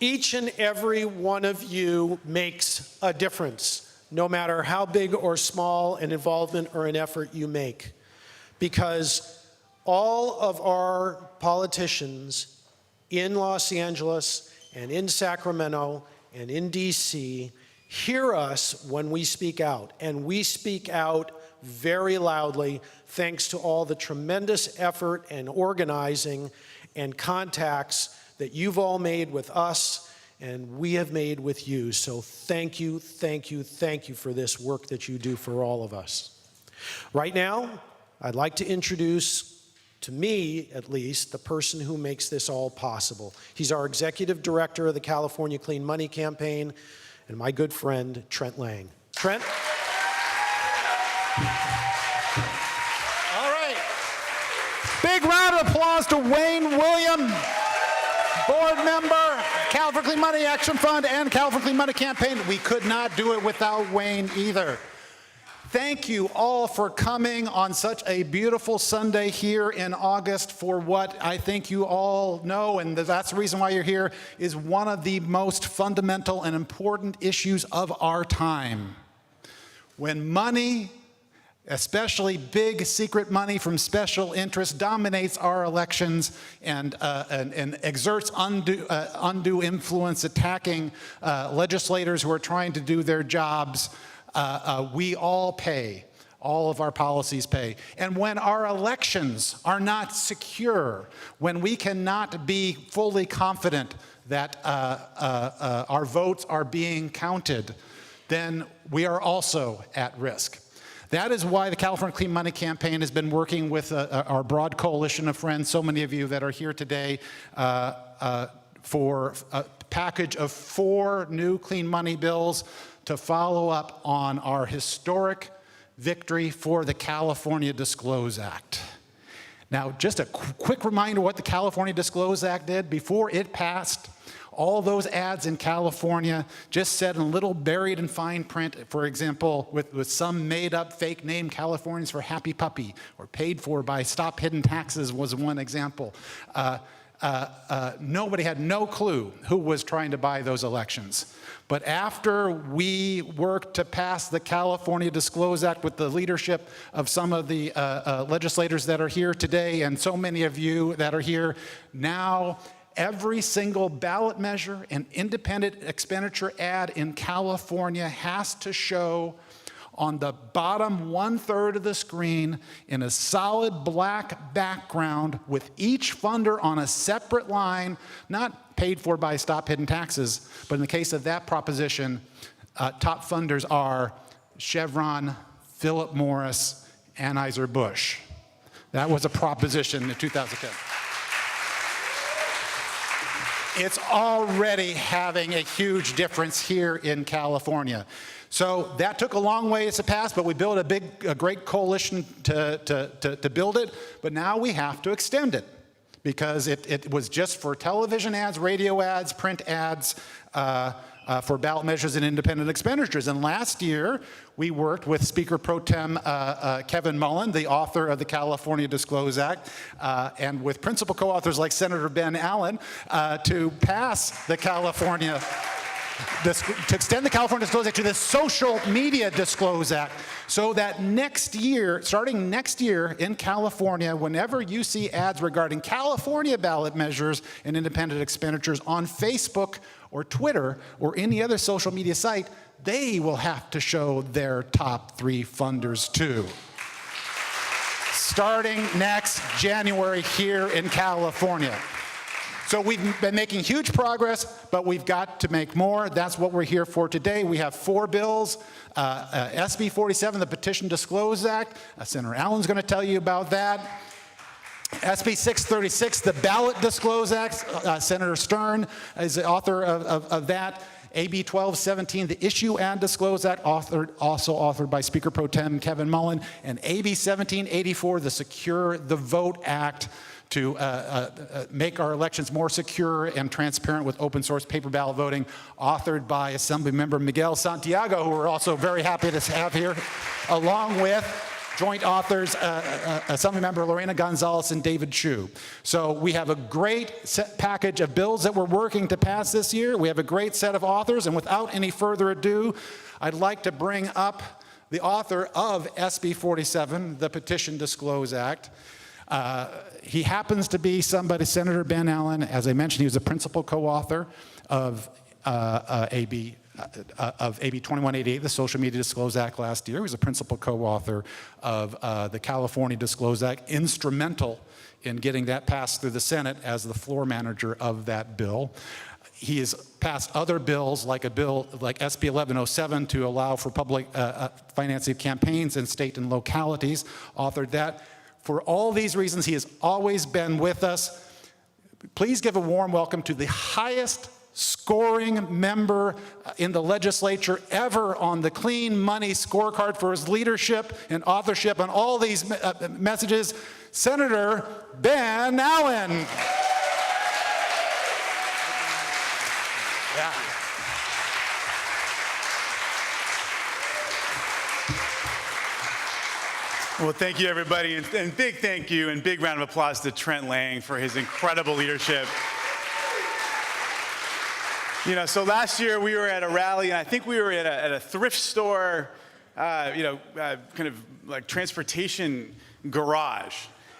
Each and every one of you makes a difference, no matter how big or small an involvement or an effort you make. Because all of our politicians in Los Angeles and in Sacramento and in DC hear us when we speak out, and we speak out very loudly thanks to all the tremendous effort and organizing and contacts that you've all made with us and we have made with you. So thank you, thank you, thank you for this work that you do for all of us. Right now, I'd like to introduce, to me at least, the person who makes this all possible. He's our executive director of the California Clean Money Campaign and my good friend, Trent Lang. Trent? All right. Big round of applause to Wayne William, board member, California Clean Money Action Fund and California Clean Money Campaign. We could not do it without Wayne either. Thank you all for coming on such a beautiful Sunday here in August for what I think you all know, and that's the reason why you're here, is one of the most fundamental and important issues of our time. When money, especially big secret money from special interests, dominates our elections and exerts undue influence, attacking legislators who are trying to do their jobs, we all pay. All of our policies pay. And when our elections are not secure, when we cannot be fully confident that our votes are being counted, then we are also at risk. That is why the California Clean Money Campaign has been working with our broad coalition of friends, so many of you that are here today, for a package of 4 new clean money bills to follow up on our historic victory for the California Disclose Act. Now, just a quick reminder what the California Disclose Act did. Before it passed, all those ads in California just said in little buried in fine print, for example, with some made-up fake name, Californians for Happy Puppy, or paid for by Stop Hidden Taxes was one example. Nobody had no clue who was trying to buy those elections. But after we worked to pass the California Disclose Act with the leadership of some of the legislators that are here today and so many of you that are here, now every single ballot measure and independent expenditure ad in California has to show on the bottom 1/3 of the screen in a solid black background with each funder on a separate line, not paid for by Stop Hidden Taxes, but in the case of that proposition, top funders are Chevron, Philip Morris, Anheuser-Busch. That was a proposition in 2010. It's already having a huge difference here in California. So that took a long ways to pass, but we built a great coalition to build it, but now we have to extend it because it was just for television ads, radio ads, print ads, for ballot measures and independent expenditures. And last year, we worked with Speaker Pro Tem Kevin Mullen, the author of the California Disclose Act, and with principal co-authors like Senator Ben Allen to pass the California to extend the California Disclose Act to the Social Media Disclose Act, so that next year, starting next year in California, whenever you see ads regarding California ballot measures and independent expenditures on Facebook or Twitter or any other social media site, they will have to show their top 3 funders too. Starting next January here in California. So we've been making huge progress, but we've got to make more. That's what we're here for today. We have 4 bills. SB 47, the Petition Disclose Act. Senator Allen's going to tell you about that. SB 636, the Ballot Disclose Act. Senator Stern is the author of that. AB 1217, the Issue and Disclose Act, also authored by Speaker Pro Tem Kevin Mullen. And AB 1784, the Secure the Vote Act, to make our elections more secure and transparent with open source paper ballot voting, authored by Assemblymember Miguel Santiago, who we're also very happy to have here, along with joint authors, Assembly Member Lorena Gonzalez and David Chu. So we have a great package of bills that we're working to pass this year. We have a great set of authors, and without any further ado, I'd like to bring up the author of SB 47, the Petition Disclose Act. He happens to be somebody, Senator Ben Allen. As I mentioned, he was a principal co-author of AB 2188, the Social Media Disclose Act last year. He was a principal co-author of the California Disclose Act, instrumental in getting that passed through the Senate as the floor manager of that bill. He has passed other bills, like a bill like SB 1107 to allow for public financing of campaigns in state and localities, authored that. For all these reasons, he has always been with us. Please give a warm welcome to the highest scoring member in the legislature ever on the Clean Money Scorecard for his leadership and authorship on all these messages, Senator Ben Allen. Yeah. Well, thank you, everybody, and big thank you and big round of applause to Trent Lang for his incredible leadership. You know, so last year we were at a rally, and I think we were at a thrift store, kind of like transportation garage,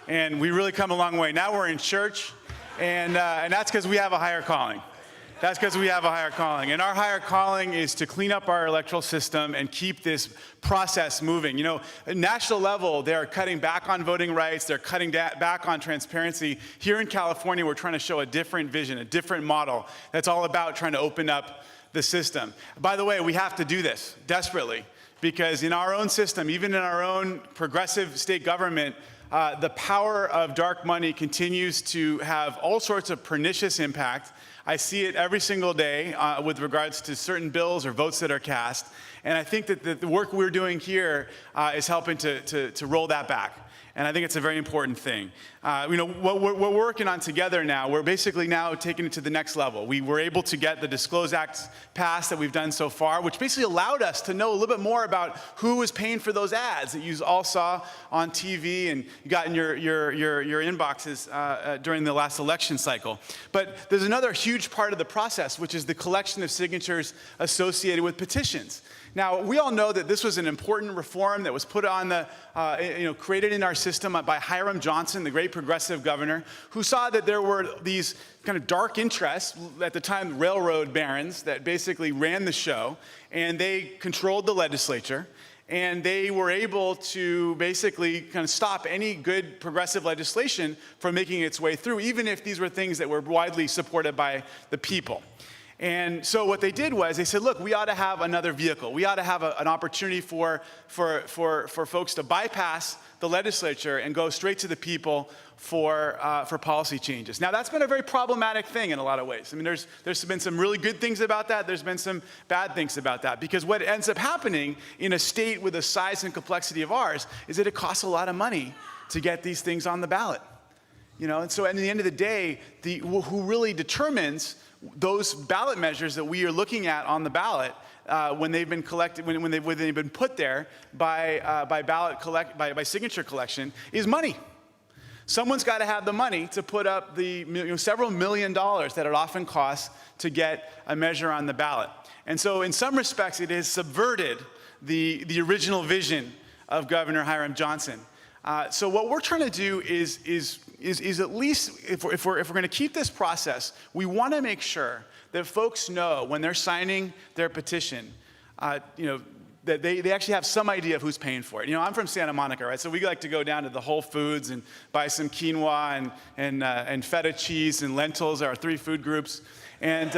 and we really come a long way. Now we're in church, and that's because we have a higher calling. That's because we have a higher calling. And our higher calling is to clean up our electoral system and keep this process moving. You know, at national level, they're cutting back on voting rights. They're cutting back on transparency. Here in California, we're trying to show a different vision, a different model that's all about trying to open up the system. By the way, we have to do this desperately, because in our own system, even in our own progressive state government, the power of dark money continues to have all sorts of pernicious impact. I see it every single day with regards to certain bills or votes that are cast. And I think that the work we're doing here is helping to roll that back. And I think it's a very important thing. You know, what we're working on together now, we're basically now taking it to the next level. We were able to get the Disclose Act passed that we've done so far, which basically allowed us to know a little bit more about who was paying for those ads that you all saw on TV and you got in your inboxes during the last election cycle. But there's another huge part of the process, which is the collection of signatures associated with petitions. Now, we all know that this was an important reform that was put on created in our system by Hiram Johnson, the great progressive governor, who saw that there were these kind of dark interests, at the time railroad barons, that basically ran the show, and they controlled the legislature, and they were able to basically kind of stop any good progressive legislation from making its way through, even if these were things that were widely supported by the people. And so what they did was they said, look, we ought to have another vehicle. We ought to have an opportunity for folks to bypass the legislature and go straight to the people for policy changes. Now, that's been a very problematic thing in a lot of ways. I mean, there's been some really good things about that. There's been some bad things about that. Because what ends up happening in a state with the size and complexity of ours is that it costs a lot of money to get these things on the ballot. You know, and so at the end of the day, who really determines those ballot measures that we are looking at on the ballot when they've been collected, when they've been put there by signature collection, is money. Someone's got to have the money to put up the several $1 million that it often costs to get a measure on the ballot. And so in some respects, it has subverted the original vision of Governor Hiram Johnson. So what we're trying to do is at least, if we're going to keep this process, we want to make sure that folks know when they're signing their petition, that they actually have some idea of who's paying for it. You know, I'm from Santa Monica, right? So we like to go down to the Whole Foods and buy some quinoa and feta cheese and lentils, our 3 food groups, and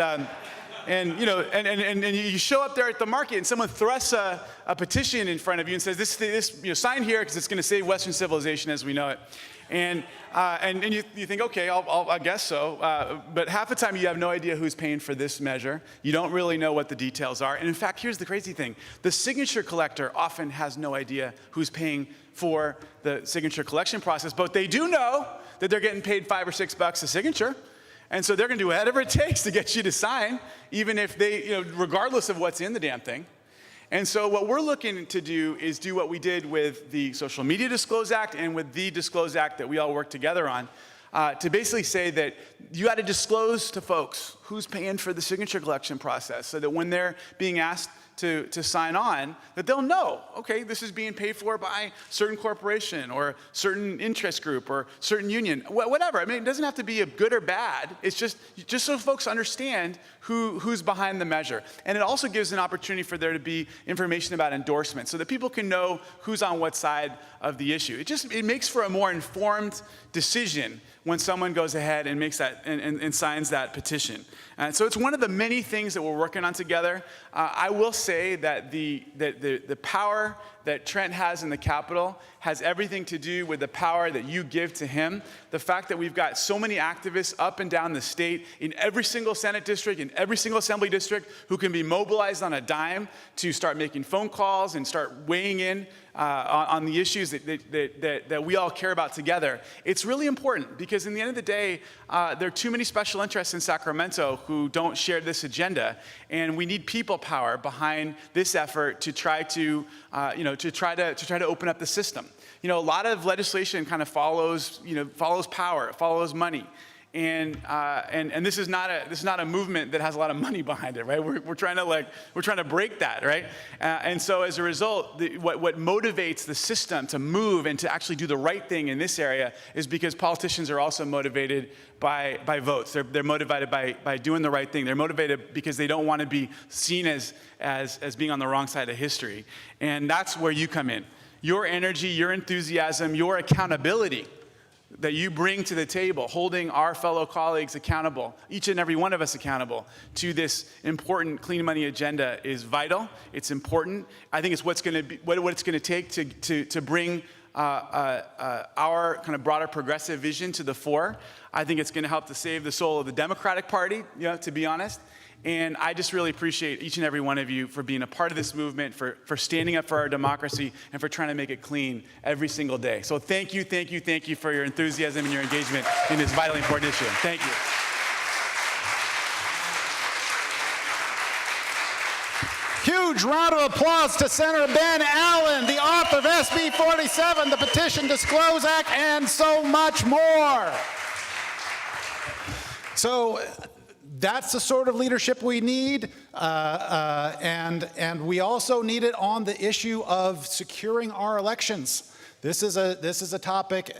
you show up there at the market and someone thrusts a petition in front of you and says, this sign here because it's going to save Western civilization as we know it. And you think, okay, I guess so. But half the time you have no idea who's paying for this measure. You don't really know what the details are. And in fact, here's the crazy thing. The signature collector often has no idea who's paying for the signature collection process, but they do know that they're getting paid $5 or $6 a signature. And so they're going to do whatever it takes to get you to sign, even if regardless of what's in the damn thing. And so what we're looking to do is do what we did with the Social Media Disclose Act and with the Disclose Act that we all work together on, to basically say that you got to disclose to folks who's paying for the signature collection process so that when they're being asked to sign on, that they'll know, okay, this is being paid for by certain corporation or certain interest group or certain union, whatever. I mean, it doesn't have to be a good or bad. It's just so folks understand who's behind the measure. And it also gives an opportunity for there to be information about endorsement so that people can know who's on what side of the issue. It makes for a more informed decision when someone goes ahead and makes that and signs that petition. And so it's one of the many things that we're working on together. I will say that the power that Trent has in the Capitol has everything to do with the power that you give to him. The fact that we've got so many activists up and down the state in every single Senate district, in every single Assembly district, who can be mobilized on a dime to start making phone calls and start weighing in on the issues that we all care about together. It's really important because in the end of the day, there are too many special interests in Sacramento who don't share this agenda, and we need people power behind this effort to try to open up the system. You know, a lot of legislation kind of follows power, it follows money. And this is not a movement that has a lot of money behind it, right? We're trying to break that, right? And so as a result, what motivates the system to move and to actually do the right thing in this area is because politicians are also motivated by votes. They're motivated by doing the right thing. They're motivated because they don't want to be seen as being on the wrong side of history. And that's where you come in. Your energy, your enthusiasm, your accountability that you bring to the table, holding our fellow colleagues accountable, each and every one of us accountable to this important clean money agenda is vital. It's important. I think it's what it's going to take to bring our kind of broader progressive vision to the fore. I think it's going to help to save the soul of the Democratic Party, to be honest. And I just really appreciate each and every one of you for being a part of this movement, for standing up for our democracy, and for trying to make it clean every single day. So thank you for your enthusiasm and your engagement in this vitally important issue. Thank you. Huge round of applause to Senator Ben Allen, the author of SB 47, the Petition Disclose Act, and so much more. So that's the sort of leadership we need, and we also need it on the issue of securing our elections. This is a topic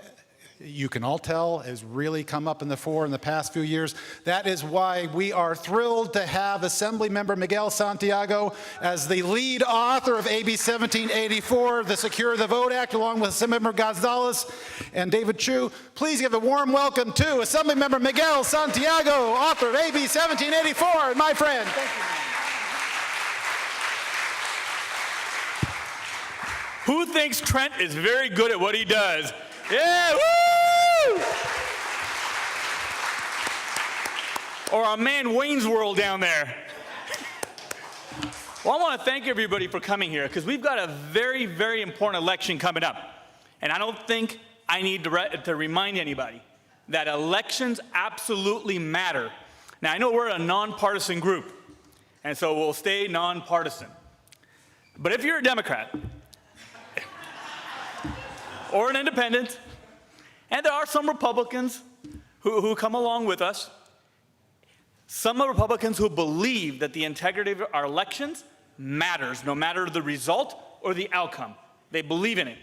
you can all tell has really come up in the fore in the past few years. That is why we are thrilled to have Assemblymember Miguel Santiago as the lead author of AB 1784, the Secure the Vote Act, along with Assemblymember Gonzalez and David Chu. Please give a warm welcome to Assemblymember Miguel Santiago, author of AB 1784, my friend. Thank you. Who thinks Trent is very good at what he does? Yeah, woo! Or our man Wayne's World down there. Well, I want to thank everybody for coming here because we've got a very, very important election coming up. And I don't think I need to remind anybody that elections absolutely matter. Now, I know we're a nonpartisan group, and so we'll stay nonpartisan. But if you're a Democrat, or an independent, and there are some Republicans who come along with us, some Republicans who believe that the integrity of our elections matters, no matter the result or the outcome. They believe in it,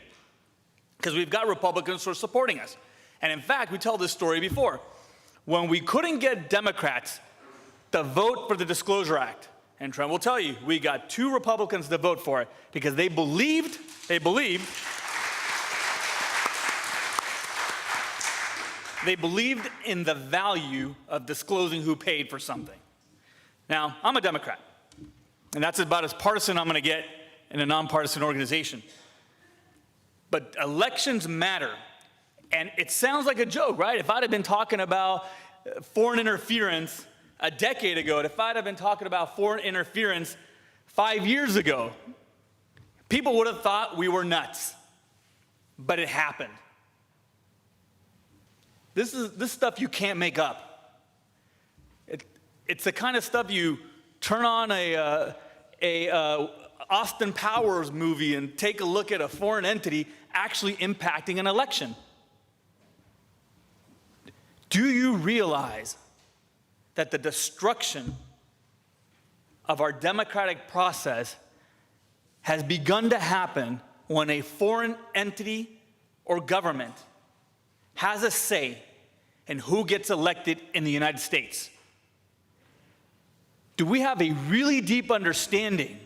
because we've got Republicans who are supporting us. And in fact, we tell this story before. When we couldn't get Democrats to vote for the Disclosure Act, and Trent will tell you, we got 2 Republicans to vote for it, because they believed in the value of disclosing who paid for something. Now, I'm a Democrat, and that's about as partisan I'm going to get in a nonpartisan organization. But elections matter, and it sounds like a joke, right? If I'd have been talking about foreign interference a decade ago, if I'd have been talking about foreign interference 5 years ago, people would have thought we were nuts. But it happened. This stuff you can't make up. It's the kind of stuff you turn on Austin Powers movie and take a look at a foreign entity actually impacting an election. Do you realize that the destruction of our democratic process has begun to happen when a foreign entity or government has a say in who gets elected in the United States? Do we have a really deep understanding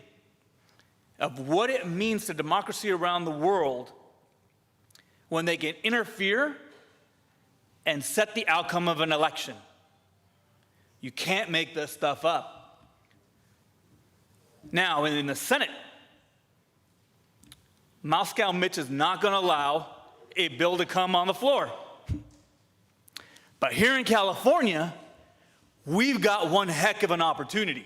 of what it means to democracy around the world when they can interfere and set the outcome of an election? You can't make this stuff up. Now, in the Senate, Moscow Mitch is not going to allow a bill to come on the floor. But here in California, we've got one heck of an opportunity.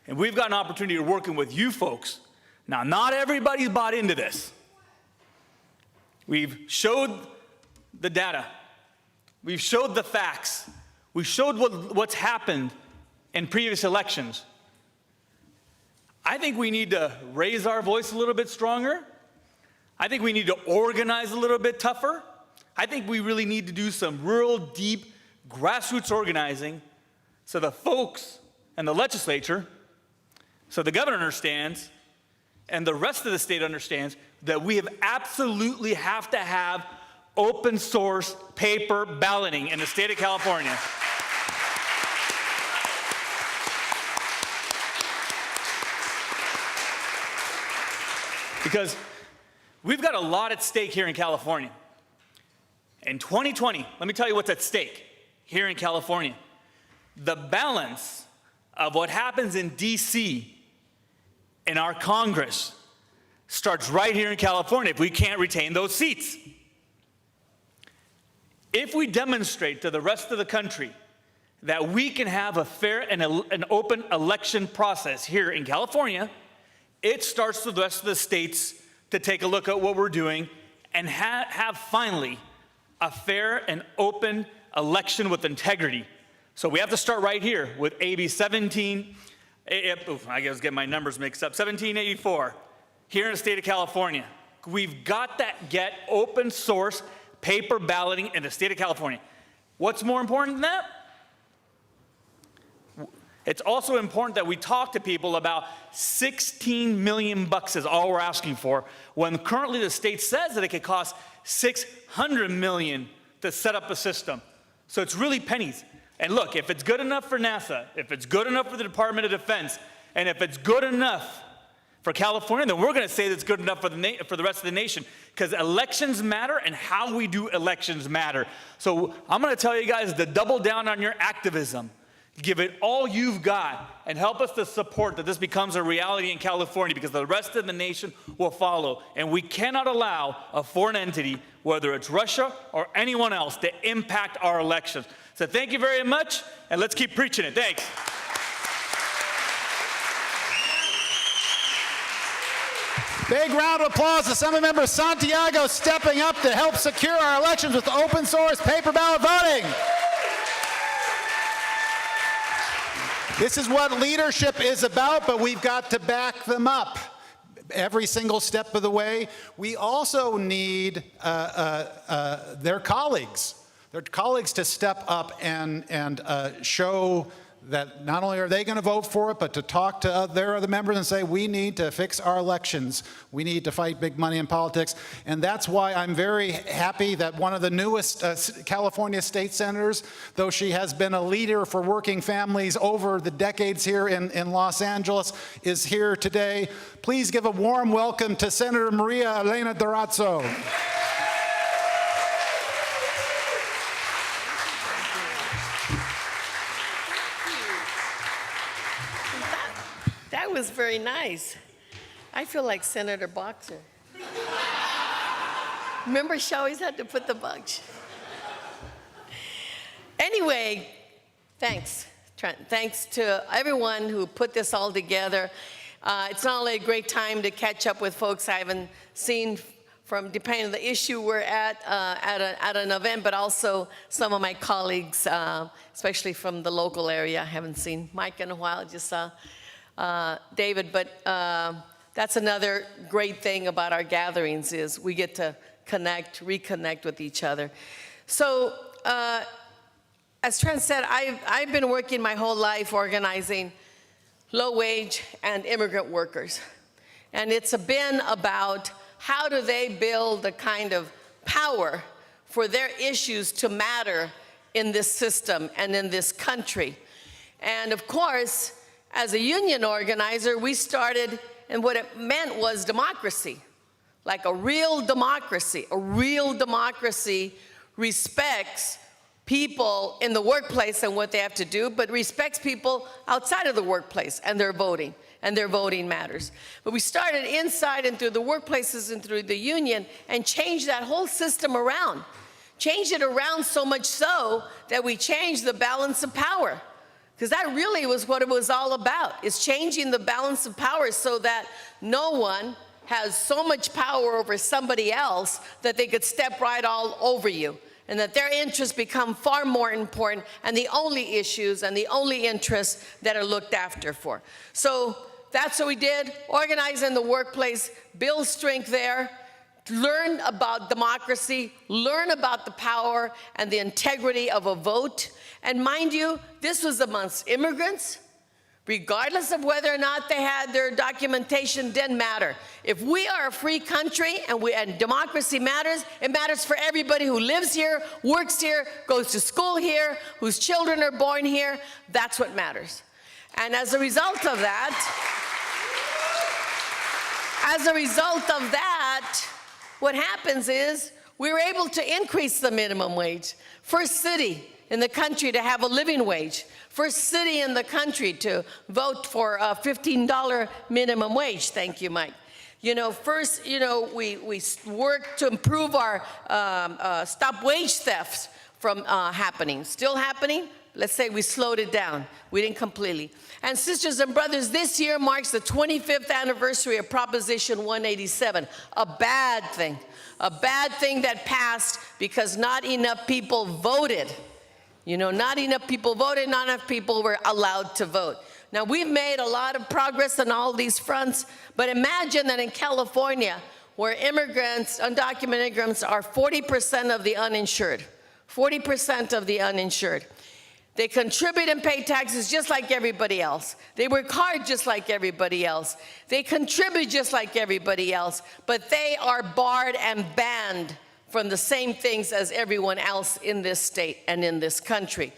And we've got an opportunity to working with you folks. Now, not everybody's bought into this. We've showed the data. We've showed the facts. We showed what's happened in previous elections. I think we need to raise our voice a little bit stronger. I think we need to organize a little bit tougher. I think we really need to do some real deep grassroots organizing so the folks and the legislature, so the governor understands, and the rest of the state understands that we absolutely have to have open source paper balloting in the state of California. Because we've got a lot at stake here in California. In 2020, let me tell you what's at stake here in California. The balance of what happens in DC in our Congress starts right here in California if we can't retain those seats. If we demonstrate to the rest of the country that we can have a fair and an open election process here in California, it starts with the rest of the states to take a look at what we're doing and have finally a fair and open election with integrity. So we have to start right here with AB 17, I guess get my numbers mixed up, 1784, here in the state of California. We've got to get open source paper balloting in the state of California. What's more important than that? It's also important that we talk to people about $16 million is all we're asking for, when currently the state says that it could cost $600 million to set up a system. So it's really pennies. And look, if it's good enough for NASA, if it's good enough for the Department of Defense, and if it's good enough for California, then we're going to say that it's good enough for the rest of the nation, because elections matter and how we do elections matter. So I'm going to tell you guys to double down on your activism. Give it all you've got and help us to support that this becomes a reality in California, because the rest of the nation will follow. And we cannot allow a foreign entity, whether it's Russia or anyone else, to impact our elections. So thank you very much, and let's keep preaching it. Thanks. Big round of applause to Assemblymember Santiago stepping up to help secure our elections with open source paper ballot voting. This is what leadership is about, but we've got to back them up every single step of the way. We also need their colleagues to step up and show that not only are they going to vote for it, but to talk to their other members and say, we need to fix our elections. We need to fight big money in politics. And that's why I'm very happy that one of the newest California state senators, though she has been a leader for working families over the decades here in Los Angeles, is here today. Please give a warm welcome to Senator Maria Elena Durazo. That was very nice. I feel like Senator Boxer. Remember, she always had to put the bugs. Anyway, thanks, Trent. Thanks to everyone who put this all together. It's not only a great time to catch up with folks I haven't seen from, depending on the issue we're at an event, but also some of my colleagues, especially from the local area. I haven't seen Mike in a while, just saw David, but that's another great thing about our gatherings is we get to reconnect with each other. So, as Trent said, I've been working my whole life organizing low-wage and immigrant workers. And it's been about how do they build the kind of power for their issues to matter in this system and in this country. And of course, as a union organizer, we started, and what it meant was democracy, like a real democracy. A real democracy respects people in the workplace and what they have to do, but respects people outside of the workplace and their voting matters. But we started inside and through the workplaces and through the union and changed that whole system around. Changed it around so much so that we changed the balance of power. Because that really was what it was all about, is changing the balance of power so that no one has so much power over somebody else that they could step right all over you, and that their interests become far more important and the only issues and the only interests that are looked after for. So that's what we did, organize in the workplace, build strength there, learn about democracy, learn about the power and the integrity of a vote. And mind you, this was amongst immigrants, regardless of whether or not they had their documentation, didn't matter. If we are a free country and democracy matters, it matters for everybody who lives here, works here, goes to school here, whose children are born here. That's what matters. And as a result of that, what happens is we were able to increase the minimum wage. First city in the country to have a living wage. First city in the country to vote for a $15 minimum wage. Thank you, Mike. You know, first, you know, we worked to improve our, stop wage thefts from happening. Still happening? Let's say we slowed it down. We didn't completely. And sisters and brothers, this year marks the 25th anniversary of Proposition 187, a bad thing that passed because not enough people voted. You know, not enough people voted, not enough people were allowed to vote. Now, we've made a lot of progress on all these fronts, but imagine that in California, where immigrants, undocumented immigrants, are 40% of the uninsured, 40% of the uninsured. They contribute and pay taxes just like everybody else. They work hard just like everybody else. They contribute just like everybody else, but they are barred and banned from the same things as everyone else in this state and in this country.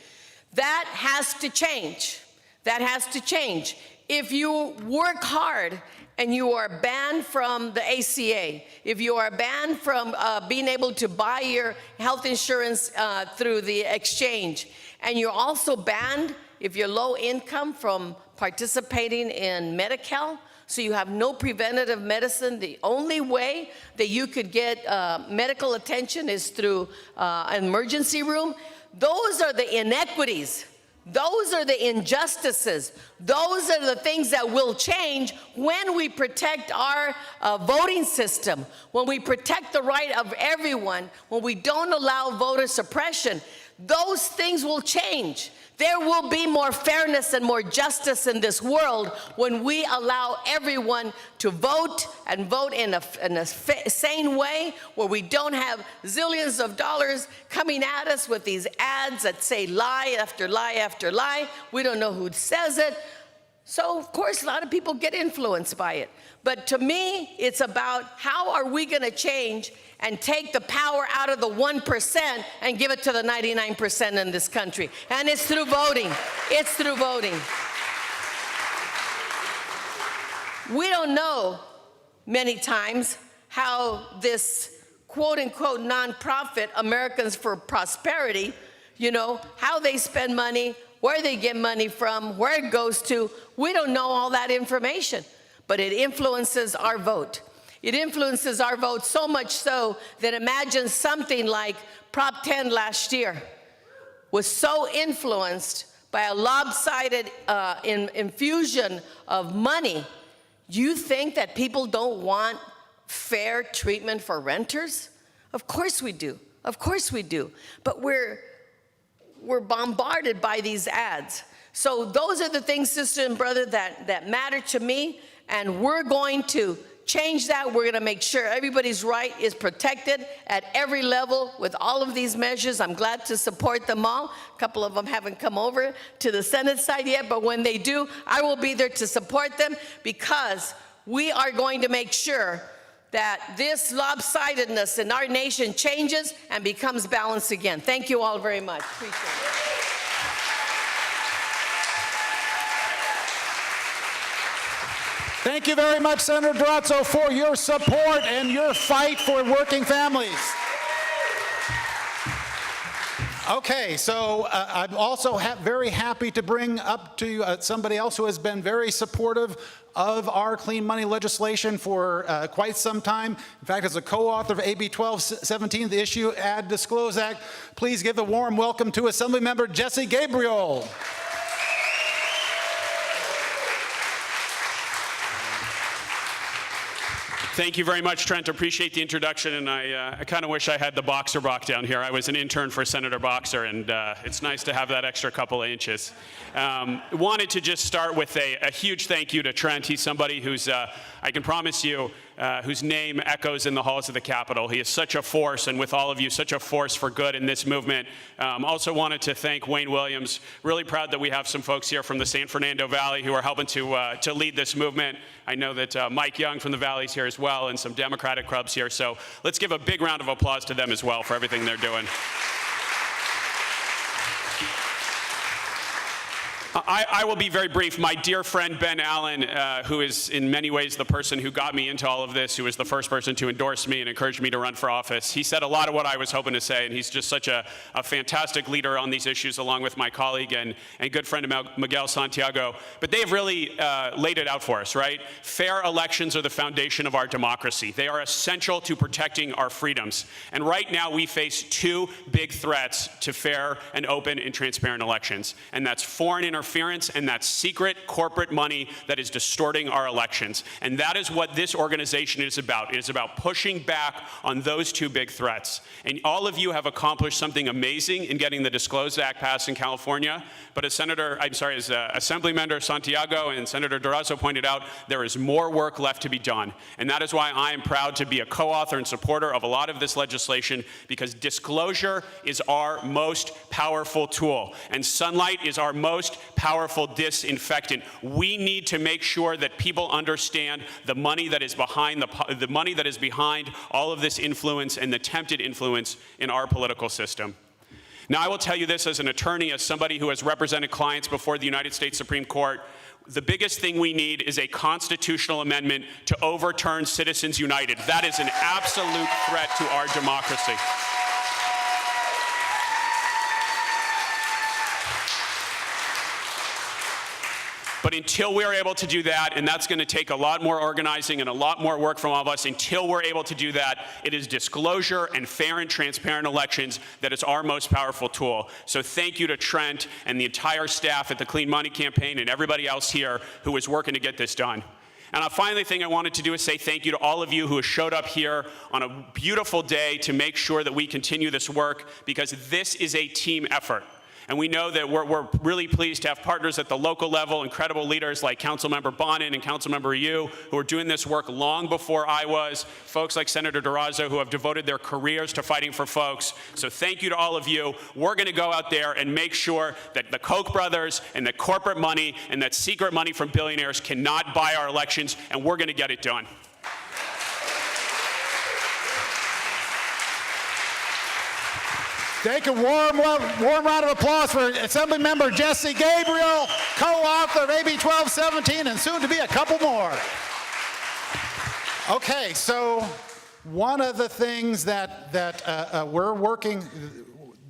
That has to change. That has to change. If you work hard and you are banned from the ACA, if you are banned from being able to buy your health insurance through the exchange, and you're also banned if you're low income from participating in Medi-Cal, so you have no preventative medicine. The only way that you could get medical attention is through an emergency room. Those are the inequities. Those are the injustices. Those are the things that will change when we protect our voting system, when we protect the right of everyone, when we don't allow voter suppression. Those things will change. There will be more fairness and more justice in this world when we allow everyone to vote and vote in a sane way, where we don't have zillions of dollars coming at us with these ads that say lie after lie after lie. We don't know who says it. So, of course, a lot of people get influenced by it. But to me, it's about how are we going to change and take the power out of the 1% and give it to the 99% in this country. And it's through voting. It's through voting. We don't know many times how this quote-unquote nonprofit, Americans for Prosperity, you know, how they spend money, where they get money from, where it goes to. We don't know all that information, but it influences our vote. It influences our vote so much so that imagine something like Prop 10 last year was so influenced by a lopsided infusion of money. You think that people don't want fair treatment for renters? Of course we do. Of course we do. But we're bombarded by these ads. So those are the things, sister and brother, that matter to me, and we're going to change that. We're going to make sure everybody's right is protected at every level with all of these measures. I'm glad to support them all. A couple of them haven't come over to the Senate side yet, but when they do, I will be there to support them, because we are going to make sure that this lopsidedness in our nation changes and becomes balanced again. Thank you all very much. Appreciate it. Thank you very much, Senator Durazo, for your support and your fight for working families. Okay, so I'm also very happy to bring up to you somebody else who has been very supportive of our clean money legislation for quite some time. In fact, as a co-author of AB 1217, the Issue Add Disclose Act, please give a warm welcome to Assemblymember Jesse Gabriel. Thank you very much, Trent. Appreciate the introduction, and I kind of wish I had the Boxer Bach down here. I was an intern for Senator Boxer, and it's nice to have that extra couple of inches. Wanted to just start with a huge thank you to Trent. He's somebody who's, I can promise you, whose name echoes in the halls of the Capitol. He is such a force, and with all of you, such a force for good in this movement. Also wanted to thank Wayne Williams. Really proud that we have some folks here from the San Fernando Valley who are helping to lead this movement. I know that Mike Young from the Valley is here as well, and some Democratic clubs here. So let's give a big round of applause to them as well for everything they're doing. I will be very brief. My dear friend Ben Allen, who is in many ways the person who got me into all of this, who was the first person to endorse me and encourage me to run for office, he said a lot of what I was hoping to say, and he's just such a fantastic leader on these issues, along with my colleague and good friend Miguel Santiago. But they've really laid it out for us, right? Fair elections are the foundation of our democracy. They are essential to protecting our freedoms. And right now we face two big threats to fair and open and transparent elections, and that's foreign interference and that secret corporate money that is distorting our elections. And that is what this organization is about. It is about pushing back on those two big threats. And all of you have accomplished something amazing in getting the Disclose Act passed in California. But as Assemblymember Santiago and Senator Durazo pointed out, there is more work left to be done. And that is why I am proud to be a co-author and supporter of a lot of this legislation, because disclosure is our most powerful tool, and sunlight is our most powerful disinfectant. We need to make sure that people understand the money that is behind the money that is behind all of this influence and the attempted influence in our political system. Now, I will tell you this as an attorney, as somebody who has represented clients before the United States Supreme Court. The biggest thing we need is a constitutional amendment to overturn Citizens United. That is an absolute threat to our democracy. But until we're able to do that, and that's going to take a lot more organizing and a lot more work from all of us, until we're able to do that, it is disclosure and fair and transparent elections that is our most powerful tool. So thank you to Trent and the entire staff at the Clean Money Campaign and everybody else here who is working to get this done. And the final thing I wanted to do is say thank you to all of you who have showed up here on a beautiful day to make sure that we continue this work, because this is a team effort. And we know that we're really pleased to have partners at the local level, incredible leaders like Councilmember Bonin and Councilmember Yu, who are doing this work long before I was, folks like Senator Durazo, who have devoted their careers to fighting for folks. So thank you to all of you. We're going to go out there and make sure that the Koch brothers and the corporate money and that secret money from billionaires cannot buy our elections, and we're going to get it done. Take a warm round of applause for Assemblymember Jesse Gabriel, co-author of AB 1217, and soon to be a couple more. Okay, so one of the things that we're working,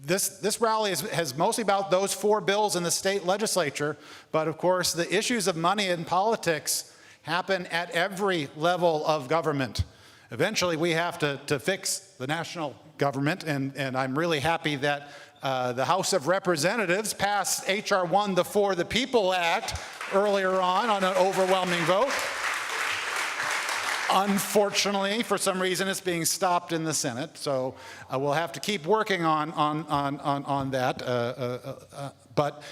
this rally has mostly about those 4 bills in the state legislature, but of course the issues of money in politics happen at every level of government. Eventually we have to fix the national government, and I'm really happy that the House of Representatives passed H.R. 1, the For the People Act, earlier on an overwhelming vote. Unfortunately, for some reason, it's being stopped in the Senate, so we'll have to keep working on that. But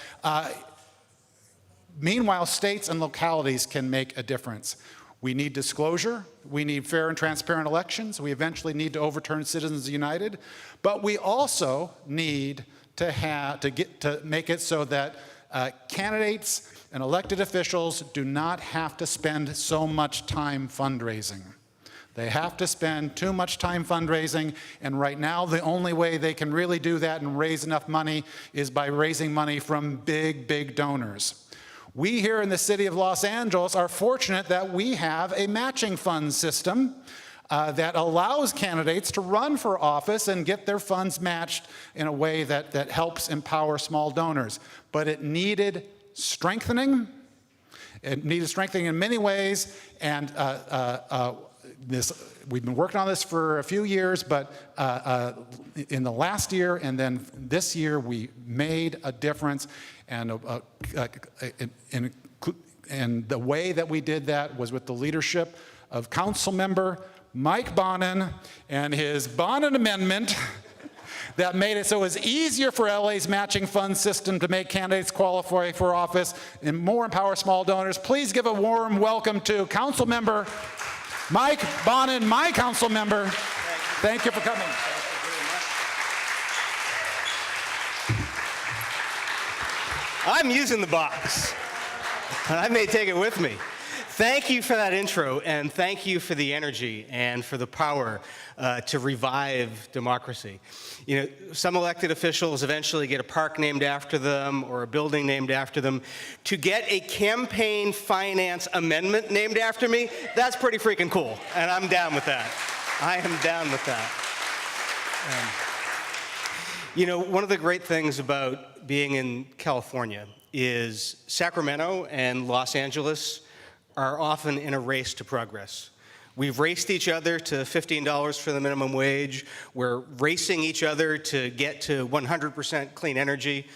Meanwhile, states and localities can make a difference. We need disclosure. We need fair and transparent elections. We eventually need to overturn Citizens United. But we also need to make it so that candidates and elected officials do not have to spend so much time fundraising. They have to spend too much time fundraising, and right now the only way they can really do that and raise enough money is by raising money from big, big donors. We here in the city of Los Angeles are fortunate that we have a matching fund system that allows candidates to run for office and get their funds matched in a way that helps empower small donors. But it needed strengthening. It needed strengthening in many ways, and we've been working on this for a few years, but in the last year and then this year, we made a difference. And the way that we did that was with the leadership of Council Member Mike Bonin and his Bonin Amendment that made it so it was easier for LA's matching fund system to make candidates qualify for office and more empower small donors. Please give a warm welcome to Council Member Mike Bonin, my council member. Thank you for coming. I'm using the box, and I may take it with me. Thank you for that intro, and thank you for the energy and for the power to revive democracy. You know, some elected officials eventually get a park named after them or a building named after them. To get a campaign finance amendment named after me, that's pretty freaking cool, and I'm down with that. I am down with that. You know, one of the great things about being in California is Sacramento and Los Angeles are often in a race to progress. We've raced each other to $15 for the minimum wage. We're racing each other to get to 100% clean energy.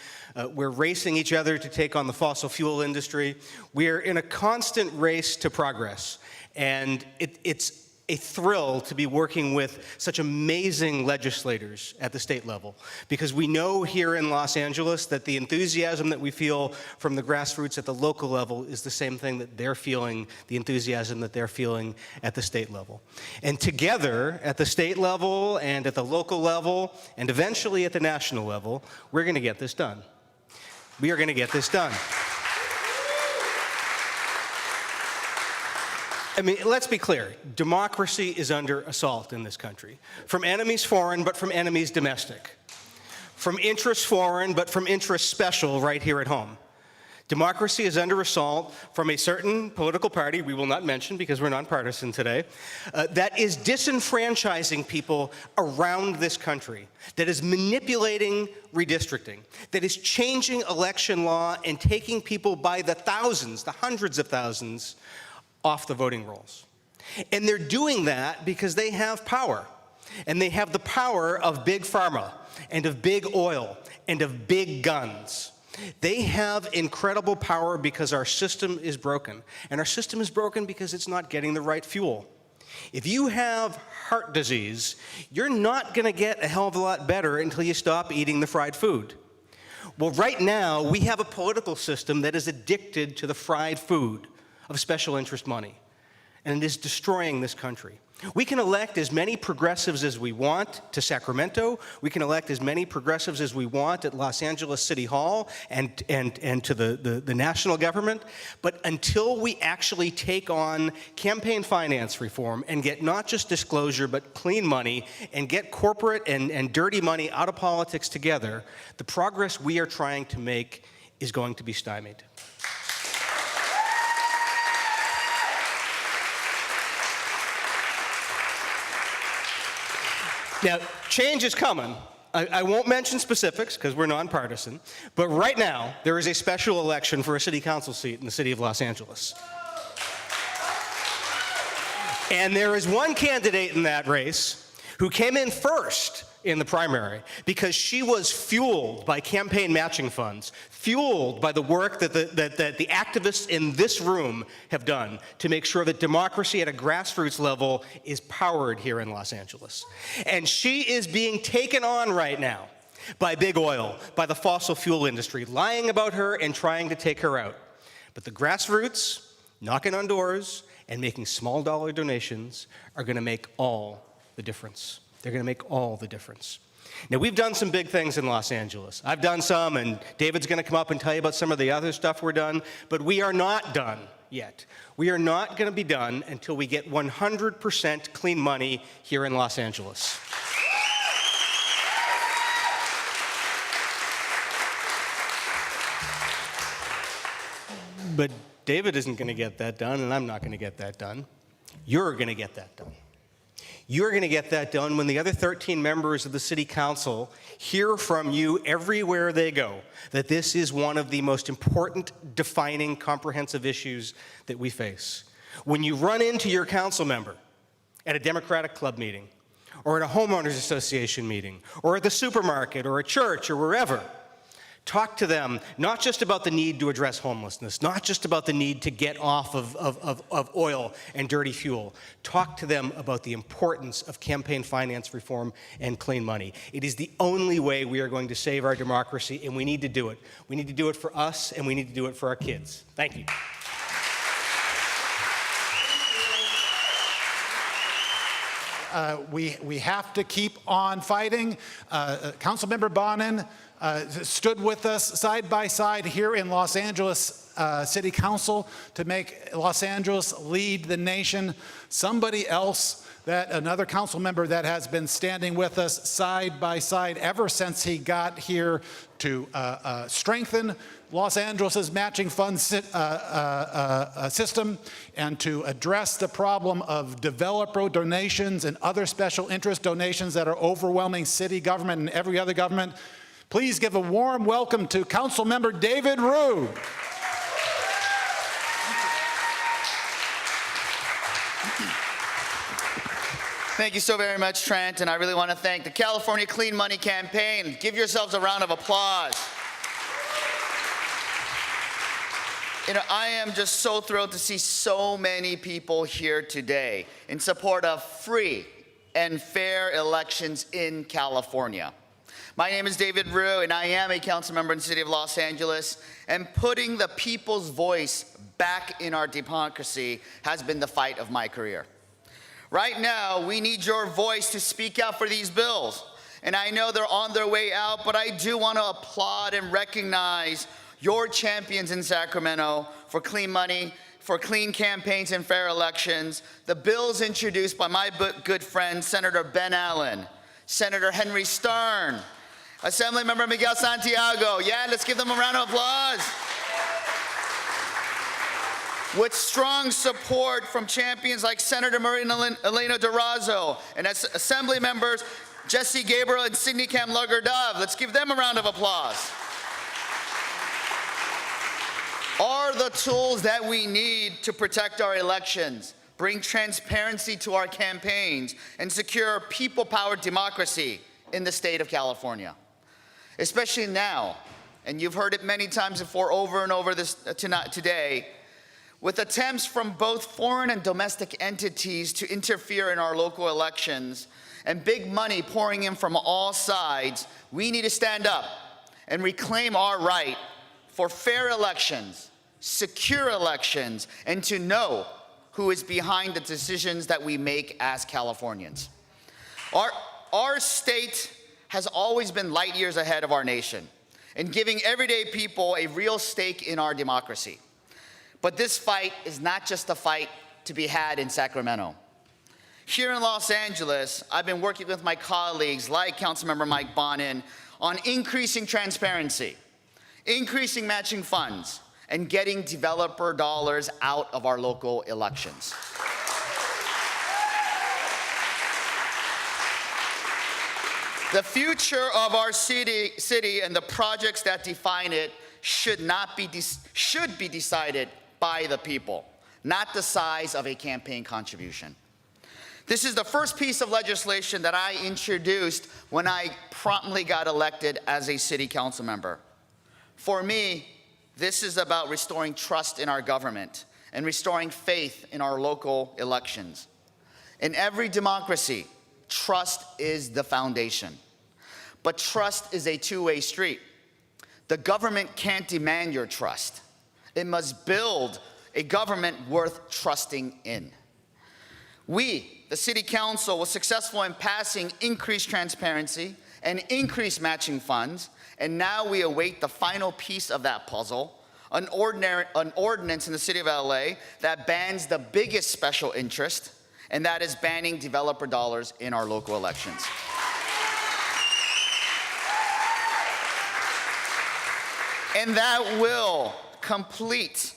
We're racing each other to take on the fossil fuel industry. We're in a constant race to progress. And it's a thrill to be working with such amazing legislators at the state level, because we know here in Los Angeles that the enthusiasm that we feel from the grassroots at the local level is the same thing that they're feeling, the enthusiasm that they're feeling at the state level. And together, at the state level and at the local level, and eventually at the national level, we're going to get this done. We are going to get this done. I mean, let's be clear. Democracy is under assault in this country. From enemies foreign, but from enemies domestic. From interests foreign, but from interests special right here at home. Democracy is under assault from a certain political party, we will not mention because we're nonpartisan today, that is disenfranchising people around this country, that is manipulating redistricting, that is changing election law and taking people by the thousands, the hundreds of thousands, off the voting rolls. And they're doing that because they have power. And they have the power of big pharma and of big oil and of big guns. They have incredible power because our system is broken. And our system is broken because it's not getting the right fuel. If you have heart disease, you're not going to get a hell of a lot better until you stop eating the fried food. Well, right now, we have a political system that is addicted to the fried food of special interest money, and it is destroying this country. We can elect as many progressives as we want to Sacramento. We can elect as many progressives as we want at Los Angeles City Hall and to the national government. But until we actually take on campaign finance reform and get not just disclosure, but clean money and get corporate and dirty money out of politics together, the progress we are trying to make is going to be stymied. Now, change is coming. I won't mention specifics because we're nonpartisan, but right now there is a special election for a city council seat in the city of Los Angeles. And there is one candidate in that race who came in first in the primary because she was fueled by campaign matching funds, fueled by the work that the activists in this room have done to make sure that democracy at a grassroots level is powered here in Los Angeles. And she is being taken on right now by big oil, by the fossil fuel industry, lying about her and trying to take her out. But the grassroots, knocking on doors, and making small dollar donations are going to make all the difference. They're going to make all the difference. Now, we've done some big things in Los Angeles. I've done some, and David's going to come up and tell you about some of the other stuff we're done, but we are not done yet. We are not going to be done until we get 100% clean money here in Los Angeles. But David isn't going to get that done, and I'm not going to get that done. You're going to get that done. You're going to get that done when the other 13 members of the City Council hear from you everywhere they go that this is one of the most important, defining, comprehensive issues that we face. When you run into your council member at a Democratic club meeting, or at a homeowners association meeting, or at the supermarket, or a church, or wherever, talk to them not just about the need to address homelessness, not just about the need to get off of oil and dirty fuel. Talk to them about the importance of campaign finance reform and clean money. It is the only way we are going to save our democracy, and we need to do it. We need to do it for us, and we need to do it for our kids. Thank you. We have to keep on fighting. Councilmember Bonin stood with us side by side here in Los Angeles City Council to make Los Angeles lead the nation. Somebody else, another council member that has been standing with us side by side ever since he got here to strengthen Los Angeles's matching fund system and to address the problem of developer donations and other special interest donations that are overwhelming city government and every other government. Please give a warm welcome to Councilmember David Rue. Thank you so very much, Trent, and I really want to thank the California Clean Money Campaign. Give yourselves a round of applause. You know, I am just so thrilled to see so many people here today in support of free and fair elections in California. My name is David Rue, and I am a council member in the city of Los Angeles, and putting the people's voice back in our democracy has been the fight of my career. Right now, we need your voice to speak out for these bills. And I know they're on their way out, but I do want to applaud and recognize your champions in Sacramento for clean money, for clean campaigns and fair elections. The bills introduced by my good friend, Senator Ben Allen, Senator Henry Stern, Assemblymember Miguel Santiago. Yeah, let's give them a round of applause. With strong support from champions like Senator Marina Elena Durazo and Assembly members Jesse Gabriel and Sidney Kamlager-Dove. Let's give them a round of applause. Are the tools that we need to protect our elections, bring transparency to our campaigns, and secure people-powered democracy in the state of California. Especially now, and you've heard it many times before over and over today, with attempts from both foreign and domestic entities to interfere in our local elections and big money pouring in from all sides, we need to stand up and reclaim our right for fair elections, secure elections, and to know who is behind the decisions that we make as Californians. Our state has always been light years ahead of our nation in giving everyday people a real stake in our democracy. But this fight is not just a fight to be had in Sacramento. Here in Los Angeles, I've been working with my colleagues like Councilmember Mike Bonin on increasing transparency, increasing matching funds, and getting developer dollars out of our local elections. The future of our city and the projects that define it should be decided by the people, not the size of a campaign contribution. This is the first piece of legislation that I introduced when I promptly got elected as a city council member. For me, this is about restoring trust in our government and restoring faith in our local elections. In every democracy, trust is the foundation. But trust is a two-way street. The government can't demand your trust. It must build a government worth trusting in. We, the City Council, was successful in passing increased transparency and increased matching funds, and now we await the final piece of that puzzle, an ordinance in the City of LA that bans the biggest special interest, and that is banning developer dollars in our local elections. And that will complete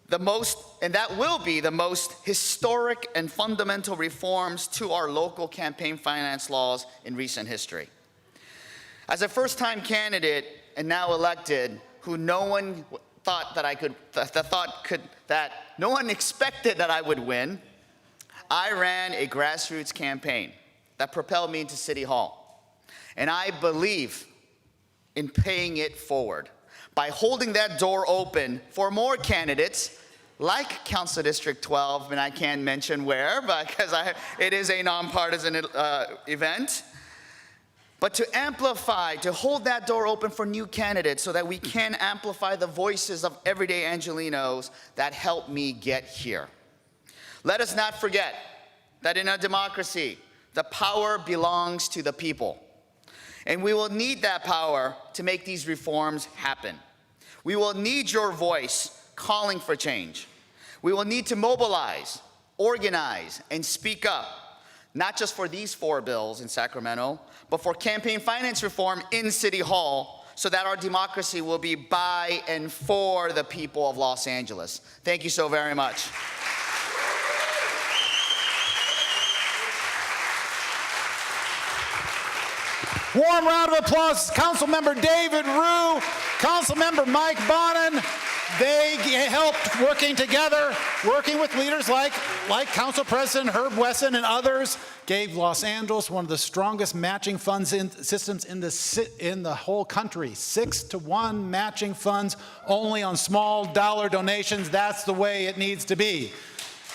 that will be the most historic and fundamental reforms to our local campaign finance laws in recent history. As a first-time candidate and now elected, who no one thought that no one expected that I would win, I ran a grassroots campaign that propelled me into City Hall. And I believe in paying it forward by holding that door open for more candidates like Council District 12, and I can't mention where because it is a nonpartisan event, but to amplify, to hold that door open for new candidates so that we can amplify the voices of everyday Angelenos that helped me get here. Let us not forget that in a democracy, the power belongs to the people. And we will need that power to make these reforms happen. We will need your voice calling for change. We will need to mobilize, organize, and speak up, not just for these 4 bills in Sacramento, but for campaign finance reform in City Hall, so that our democracy will be by and for the people of Los Angeles. Thank you so very much. Warm round of applause, Councilmember David Rue, Councilmember Mike Bonin. They helped working together, working with leaders like Council President Herb Wesson and others, gave Los Angeles one of the strongest matching funds systems in the whole country. 6-to-1 matching funds only on small dollar donations. That's the way it needs to be.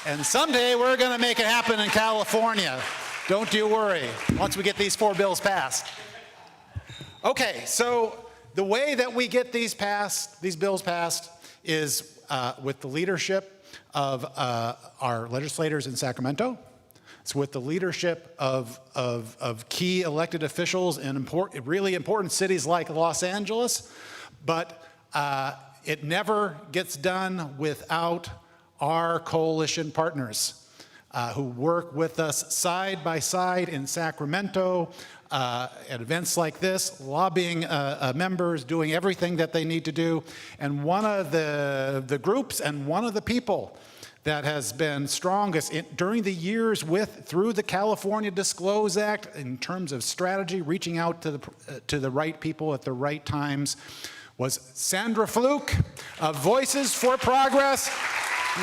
And someday we're going to make it happen in California. Don't you worry, once we get these 4 bills passed. Okay, so the way that we get these bills passed is with the leadership of our legislators in Sacramento. It's with the leadership of key elected officials in really important cities like Los Angeles. But it never gets done without our coalition partners who work with us side by side in Sacramento, at events like this, lobbying members, doing everything that they need to do. And one of the groups and one of the people that has been strongest during the years through the California Disclose Act in terms of strategy, reaching out to the right people at the right times, was Sandra Fluke of Voices for Progress.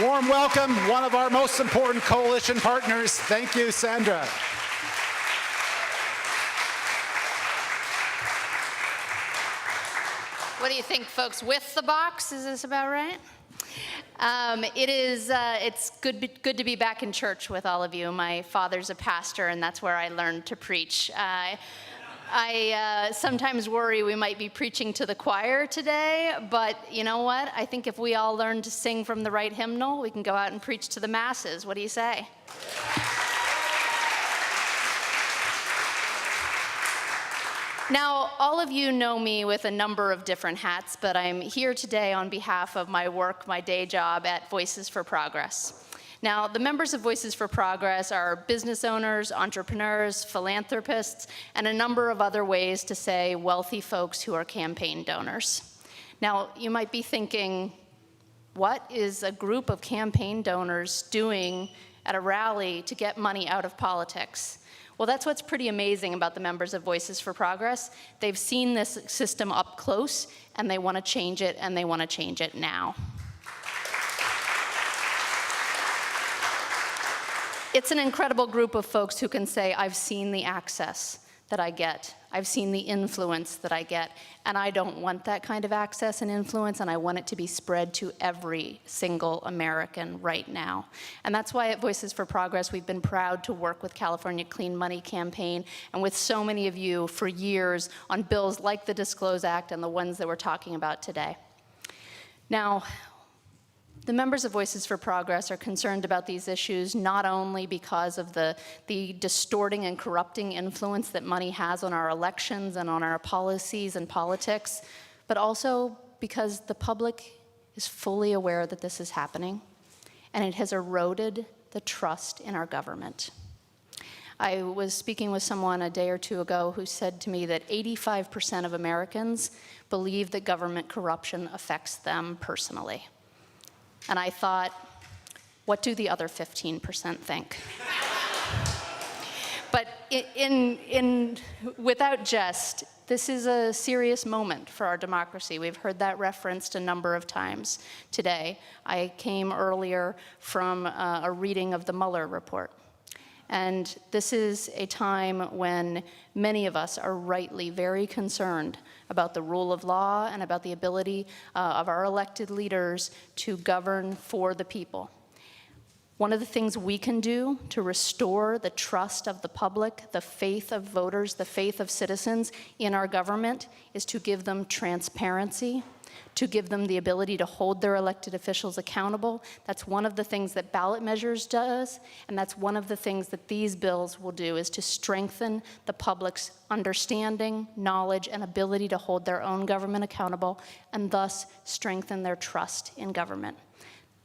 Warm welcome, one of our most important coalition partners. Thank you, Sandra. What do you think, folks? With the box, is this about right? It's good to be back in church with all of you. My father's a pastor, and that's where I learned to preach. I sometimes worry we might be preaching to the choir today, but you know what? I think if we all learn to sing from the right hymnal, we can go out and preach to the masses. What do you say? Now, all of you know me with a number of different hats, but I'm here today on behalf of my work, my day job at Voices for Progress. Now, the members of Voices for Progress are business owners, entrepreneurs, philanthropists, and a number of other ways to say wealthy folks who are campaign donors. Now, you might be thinking, what is a group of campaign donors doing at a rally to get money out of politics? Well, that's what's pretty amazing about the members of Voices for Progress. They've seen this system up close, and they want to change it, and they want to change it now. It's an incredible group of folks who can say, I've seen the access that I get. I've seen the influence that I get, and I don't want that kind of access and influence, and I want it to be spread to every single American right now. And that's why at Voices for Progress, we've been proud to work with California Clean Money Campaign and with so many of you for years on bills like the Disclose Act and the ones that we're talking about today. Now, The members of Voices for Progress are concerned about these issues not only because of the distorting and corrupting influence that money has on our elections and on our policies and politics, but also because the public is fully aware that this is happening, and it has eroded the trust in our government. I was speaking with someone a day or two ago who said to me that 85% of Americans believe that government corruption affects them personally. And I thought, what do the other 15% think? But without jest, this is a serious moment for our democracy. We've heard that referenced a number of times today. I came earlier from a reading of the Mueller report. And this is a time when many of us are rightly very concerned about the rule of law and about the ability of our elected leaders to govern for the people. One of the things we can do to restore the trust of the public, the faith of voters, the faith of citizens in our government is to give them transparency, to give them the ability to hold their elected officials accountable. That's one of the things that ballot measures does, and that's one of the things that these bills will do, is to strengthen the public's understanding, knowledge, and ability to hold their own government accountable, and thus strengthen their trust in government.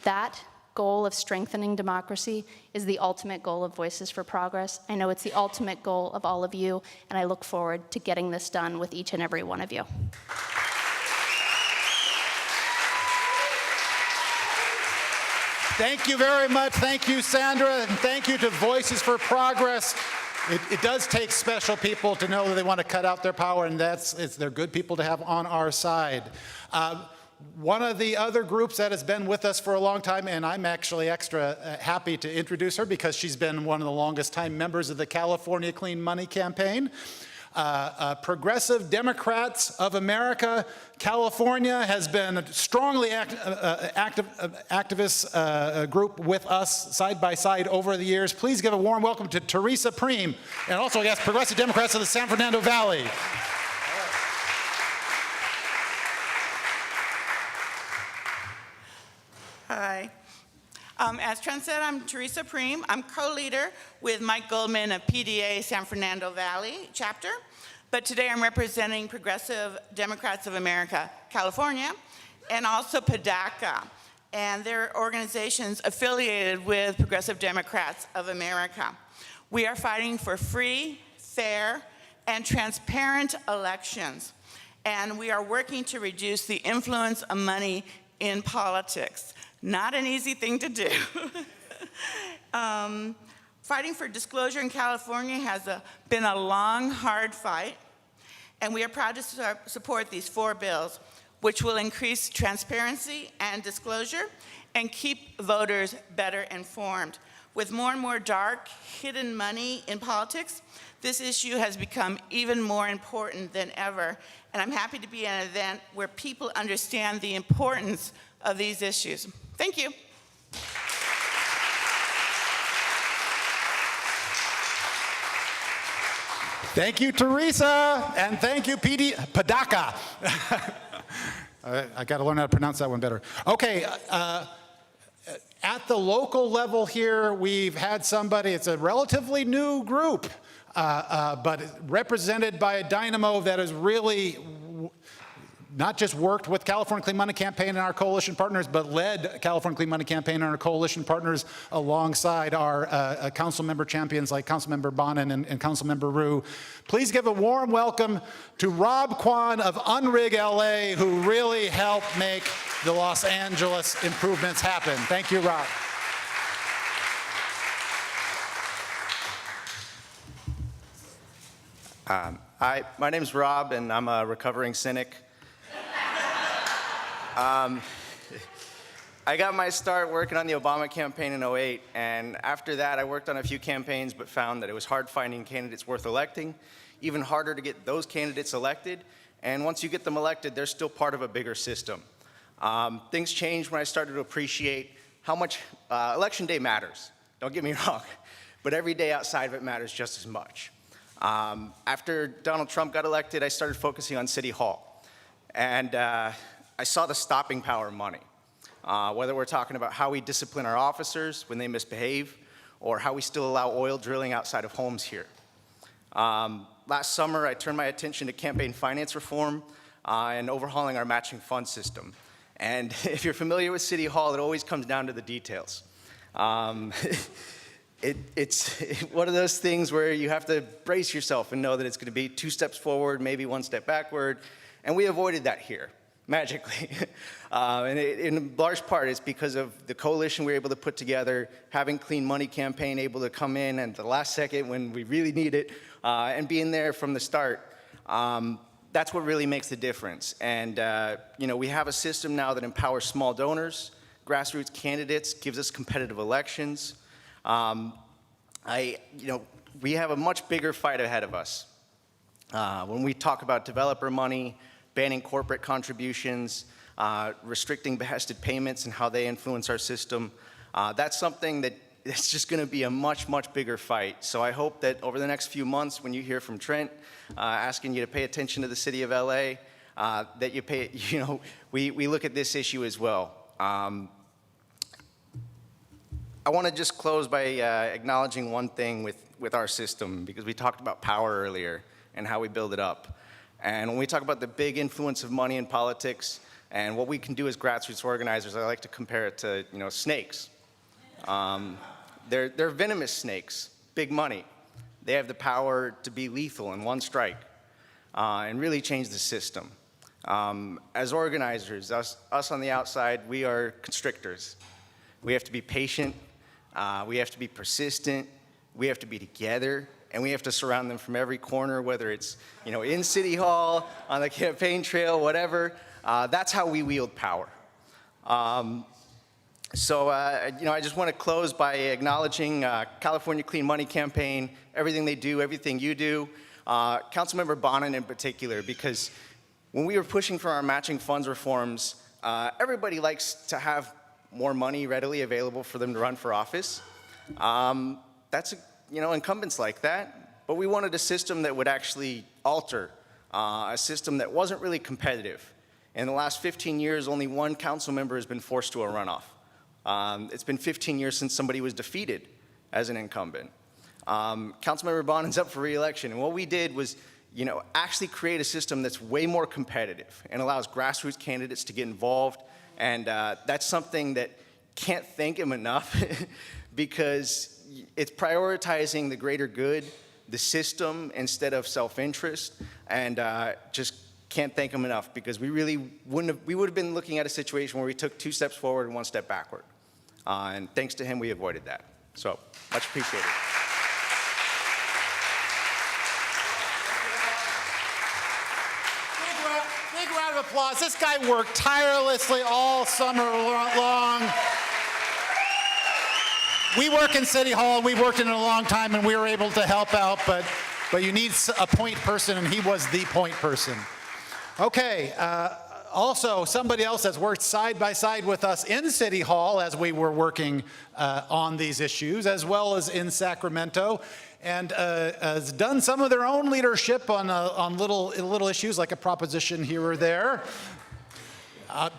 That goal of strengthening democracy is the ultimate goal of Voices for Progress. I know it's the ultimate goal of all of you, and I look forward to getting this done with each and every one of you. Thank you very much. Thank you, Sandra, and thank you to Voices for Progress. It does take special people to know that they want to cut out their power, and they're good people to have on our side. One of the other groups that has been with us for a long time, and I'm actually extra happy to introduce her because she's been one of the longest time members of the California Clean Money Campaign. Progressive Democrats of America, California has been a strongly activist group with us side by side over the years. Please give a warm welcome to Teresa Preem, and also, I guess, Progressive Democrats of the San Fernando Valley. Hi. As Trent said, I'm Teresa Preem. I'm co-leader with Mike Goldman of PDA San Fernando Valley chapter. But today I'm representing Progressive Democrats of America, California, and also PDACA. And they're organizations affiliated with Progressive Democrats of America. We are fighting for free, fair, and transparent elections. And we are working to reduce the influence of money in politics. Not an easy thing to do. Fighting for disclosure in California has been a long, hard fight, and we are proud to support these 4 bills, which will increase transparency and disclosure and keep voters better informed. With more and more dark, hidden money in politics, this issue has become even more important than ever, and I'm happy to be at an event where people understand the importance of these issues. Thank you. Thank you, Teresa, and thank you, PDACA. I got to learn how to pronounce that one better. Okay, at the local level here, we've had somebody, it's a relatively new group, but represented by a dynamo that has really not just worked with California Clean Money Campaign and our coalition partners, but led California Clean Money Campaign and our coalition partners alongside our council member champions like Councilmember Bonin and Councilmember Rue. Please give a warm welcome to Rob Kwan of Unrig LA, who really helped make the Los Angeles improvements happen. Thank you, Rob. Hi, my name's Rob, and I'm a recovering cynic. I got my start working on the Obama campaign in 2008, and after that I worked on a few campaigns but found that it was hard finding candidates worth electing, even harder to get those candidates elected, and once you get them elected, they're still part of a bigger system. Things changed when I started to appreciate how much election day matters. Don't get me wrong, but every day outside of it matters just as much. After Donald Trump got elected, I started focusing on City Hall, and I saw the stopping power of money. whether we're talking about how we discipline our officers when they misbehave, or how we still allow oil drilling outside of homes here. Last summer, I turned my attention to campaign finance reform and overhauling our matching fund system. And if you're familiar with City Hall, it always comes down to the details. It's one of those things where you have to brace yourself and know that it's going to be 2 steps forward, maybe 1 step backward, and we avoided that here, magically. In large part, it's because of the coalition we were able to put together, having Clean Money campaign able to come in at the last second when we really need it, and being there from the start. That's what really makes the difference. And we have a system now that empowers small donors, grassroots candidates, gives us competitive elections. We have a much bigger fight ahead of us. When we talk about developer money, banning corporate contributions, restricting behested payments and how they influence our system, that's something that it's just going to be a much, much bigger fight. So I hope that over the next few months, when you hear from Trent asking you to pay attention to the city of LA, that we look at this issue as well. I want to just close by acknowledging one thing with our system, because we talked about power earlier and how we build it up. And when we talk about the big influence of money in politics and what we can do as grassroots organizers, I like to compare it to snakes. They're venomous snakes, big money. They have the power to be lethal in 1 strike and really change the system. As organizers, us on the outside, we are constrictors. We have to be patient. We have to be persistent, we have to be together, and we have to surround them from every corner, whether it's in City Hall, on the campaign trail, whatever. That's how we wield power. I just want to close by acknowledging California Clean Money Campaign, everything they do, everything you do, Councilmember Bonin in particular, because when we were pushing for our matching funds reforms, everybody likes to have more money readily available for them to run for office. That's, incumbents like that. But we wanted a system that would actually alter, a system that wasn't really competitive. In the last 15 years, only 1 council member has been forced to a runoff. It's been 15 years since somebody was defeated as an incumbent. Councilmember Bonin's up for re-election, and what we did was, actually create a system that's way more competitive and allows grassroots candidates to get involved. And that's something that can't thank him enough because it's prioritizing the greater good, the system, instead of self-interest. And just can't thank him enough because we would have been looking at a situation where we took 2 steps forward and 1 step backward. And thanks to him, we avoided that. So much appreciated. Big round of applause. This guy worked tirelessly all summer long. We work in City Hall, we've worked in it a long time, and we were able to help out, but you need a point person, and he was the point person. Okay, also somebody else that's worked side by side with us in City Hall as we were working on these issues, as well as in Sacramento, and has done some of their own leadership on little issues like a proposition here or there.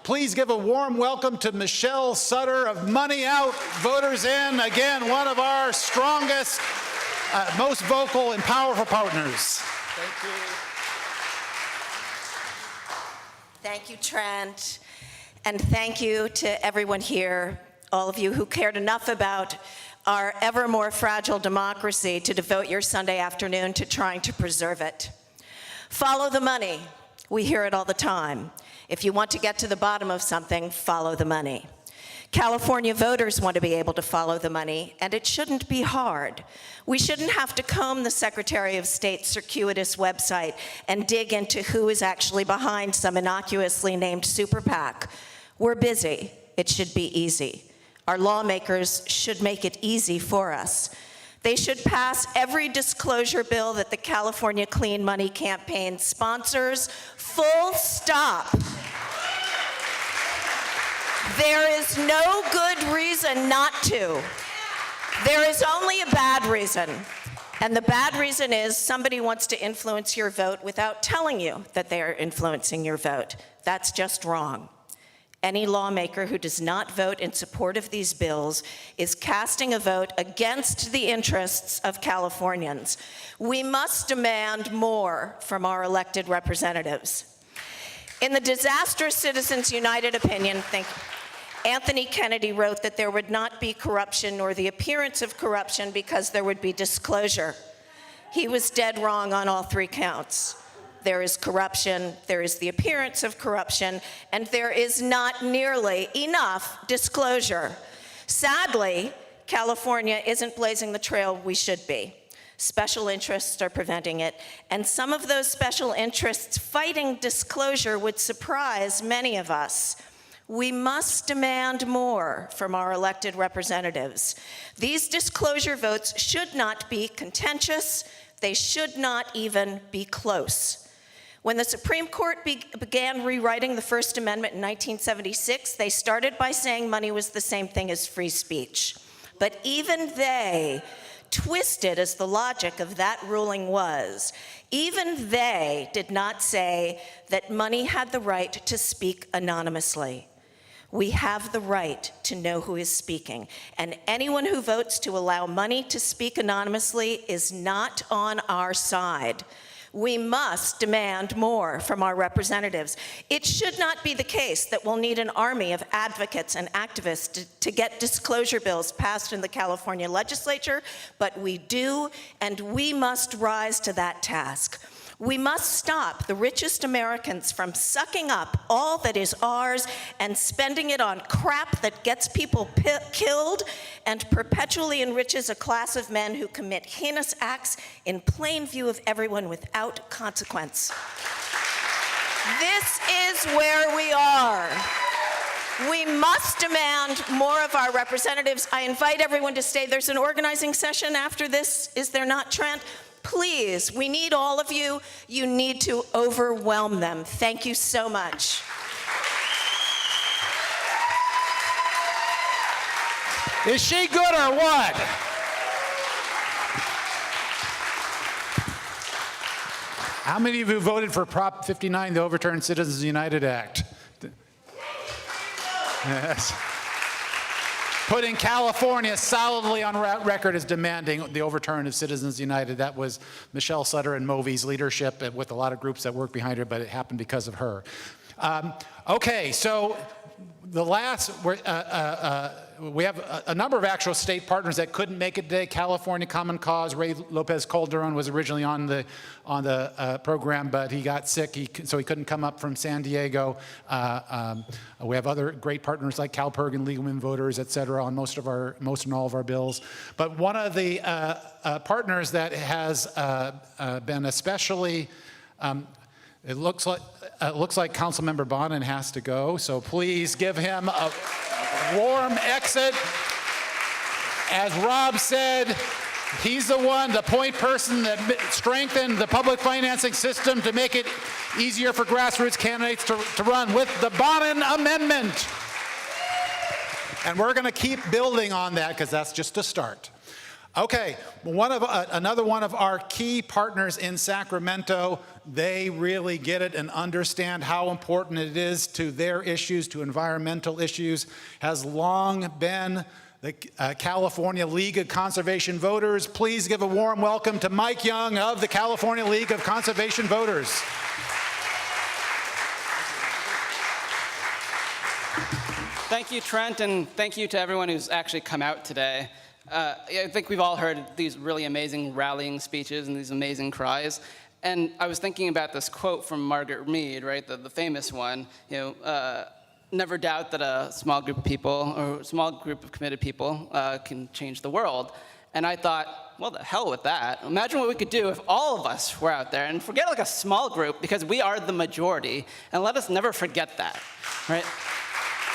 Please give a warm welcome to Michelle Sutter of Money Out, Voters In. Again, one of our strongest, most vocal and powerful partners. Thank you. Thank you, Trent. And thank you to everyone here, all of you who cared enough about our ever more fragile democracy to devote your Sunday afternoon to trying to preserve it. Follow the money. We hear it all the time. If you want to get to the bottom of something, follow the money. California voters want to be able to follow the money, and it shouldn't be hard. We shouldn't have to comb the Secretary of State's circuitous website and dig into who is actually behind some innocuously named super PAC. We're busy. It should be easy. Our lawmakers should make it easy for us. They should pass every disclosure bill that the California Clean Money Campaign sponsors, full stop. There is no good reason not to. There is only a bad reason. And the bad reason is somebody wants to influence your vote without telling you that they are influencing your vote. That's just wrong. Any lawmaker who does not vote in support of these bills is casting a vote against the interests of Californians. We must demand more from our elected representatives. In the disastrous Citizens United opinion, Anthony Kennedy wrote that there would not be corruption nor the appearance of corruption because there would be disclosure. He was dead wrong on all three counts. There is corruption, there is the appearance of corruption, and there is not nearly enough disclosure. Sadly, California isn't blazing the trail we should be. Special interests are preventing it, and some of those special interests fighting disclosure would surprise many of us. We must demand more from our elected representatives. These disclosure votes should not be contentious. They should not even be close. When the Supreme Court began rewriting the First Amendment in 1976, they started by saying money was the same thing as free speech. But even they, twisted as the logic of that ruling was, even they did not say that money had the right to speak anonymously. We have the right to know who is speaking, and anyone who votes to allow money to speak anonymously is not on our side. We must demand more from our representatives. It should not be the case that we'll need an army of advocates and activists to get disclosure bills passed in the California legislature, but we do, and we must rise to that task. We must stop the richest Americans from sucking up all that is ours and spending it on crap that gets people killed and perpetually enriches a class of men who commit heinous acts in plain view of everyone without consequence. This is where we are. We must demand more of our representatives. I invite everyone to stay. There's an organizing session after this, is there not, Trent? Please, we need all of you. You need to overwhelm them. Thank you so much. Is she good or what? How many of you voted for Prop 59 to overturn Citizens United Act? Yes. Putting California solidly on record as demanding the overturn of Citizens United. That was Michelle Sutter and Movie's leadership with a lot of groups that worked behind her, but it happened because of her. Okay, so the last, we have a number of actual state partners that couldn't make it today. California Common Cause, Ray Lopez Calderon was originally on the program, but he got sick, so he couldn't come up from San Diego. We have other great partners like CalPERG, Legal Women Voters, et cetera, on most and all of our bills. But one of the partners that has been especially, it looks like Councilmember Bonin has to go, so please give him a warm exit. As Rob said, he's the one, the point person that strengthened the public financing system to make it easier for grassroots candidates to run with the Bonin Amendment. And we're going to keep building on that because that's just a start. Okay, another one of our key partners in Sacramento, they really get it and understand how important it is to their issues, to environmental issues, has long been the California League of Conservation Voters. Please give a warm welcome to Mike Young of the California League of Conservation Voters. Thank you, Trent, and thank you to everyone who's actually come out today. I think we've all heard these really amazing rallying speeches and these amazing cries. And I was thinking about this quote from Margaret Mead, right, the famous one, never doubt that a small group of people or a small group of committed people can change the world. And I thought, well, the hell with that. Imagine what we could do if all of us were out there, and forget like a small group, because we are the majority, and let us never forget that, right?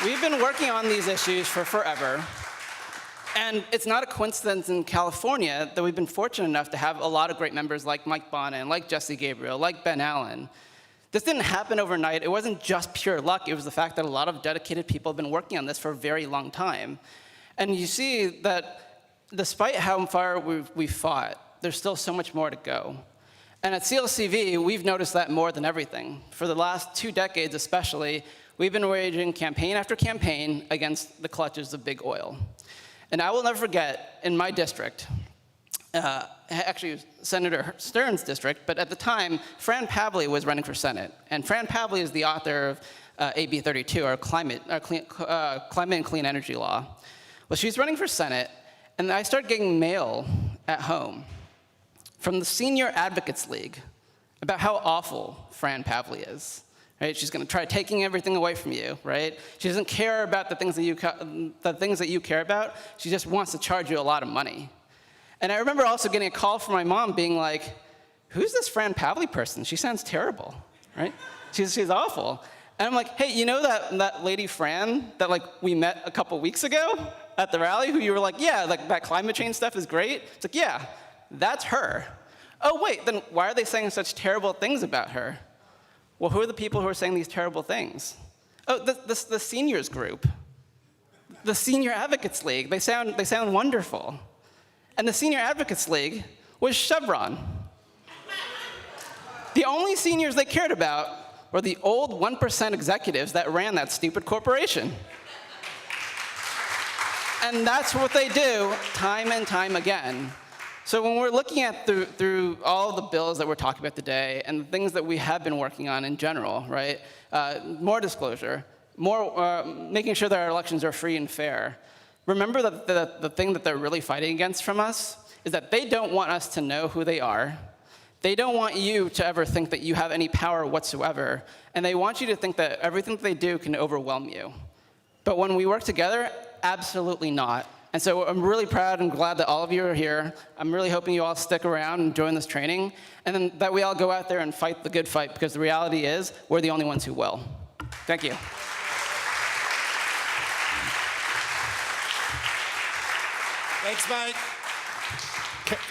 We've been working on these issues for forever. And it's not a coincidence in California that we've been fortunate enough to have a lot of great members like Mike Bonin, like Jesse Gabriel, like Ben Allen. This didn't happen overnight. It wasn't just pure luck. It was the fact that a lot of dedicated people have been working on this for a very long time. And you see that despite how far we've fought, there's still so much more to go. And at CLCV, we've noticed that more than everything. For the last 2 decades especially, we've been waging campaign after campaign against the clutches of big oil. And I will never forget, in my district, actually it was Senator Stern's district, but at the time, Fran Pavley was running for Senate. And Fran Pavley is the author of AB 32, our climate and clean energy law. Well, she's running for Senate, and I started getting mail at home from the Senior Advocates League about how awful Fran Pavley is. Right? She's going to try taking everything away from you, right? She doesn't care about the things that you care about. She just wants to charge you a lot of money. And I remember also getting a call from my mom being like, who's this Fran Pavley person? She sounds terrible, right? She's awful. And I'm like, hey, you know that lady Fran that we met a couple weeks ago at the rally, who you were like, yeah, that climate change stuff is great? It's like, yeah, that's her. Oh, wait, then why are they saying such terrible things about her? Well, who are the people who are saying these terrible things? Oh, the seniors group, the Senior Advocates League. They sound wonderful. And the Senior Advocates League was Chevron. The only seniors they cared about were the old 1% executives that ran that stupid corporation. And that's what they do time and time again. So when we're looking at through all the bills that we're talking about today and the things that we have been working on in general, right? More disclosure, more making sure that our elections are free and fair. Remember that the thing that they're really fighting against from us is that they don't want us to know who they are. They don't want you to ever think that you have any power whatsoever. And they want you to think that everything that they do can overwhelm you. But when we work together, absolutely not. And so I'm really proud and glad that all of you are here. I'm really hoping you all stick around and join this training, and then that we all go out there and fight the good fight, because the reality is we're the only ones who will. Thank you. Thanks, Mike.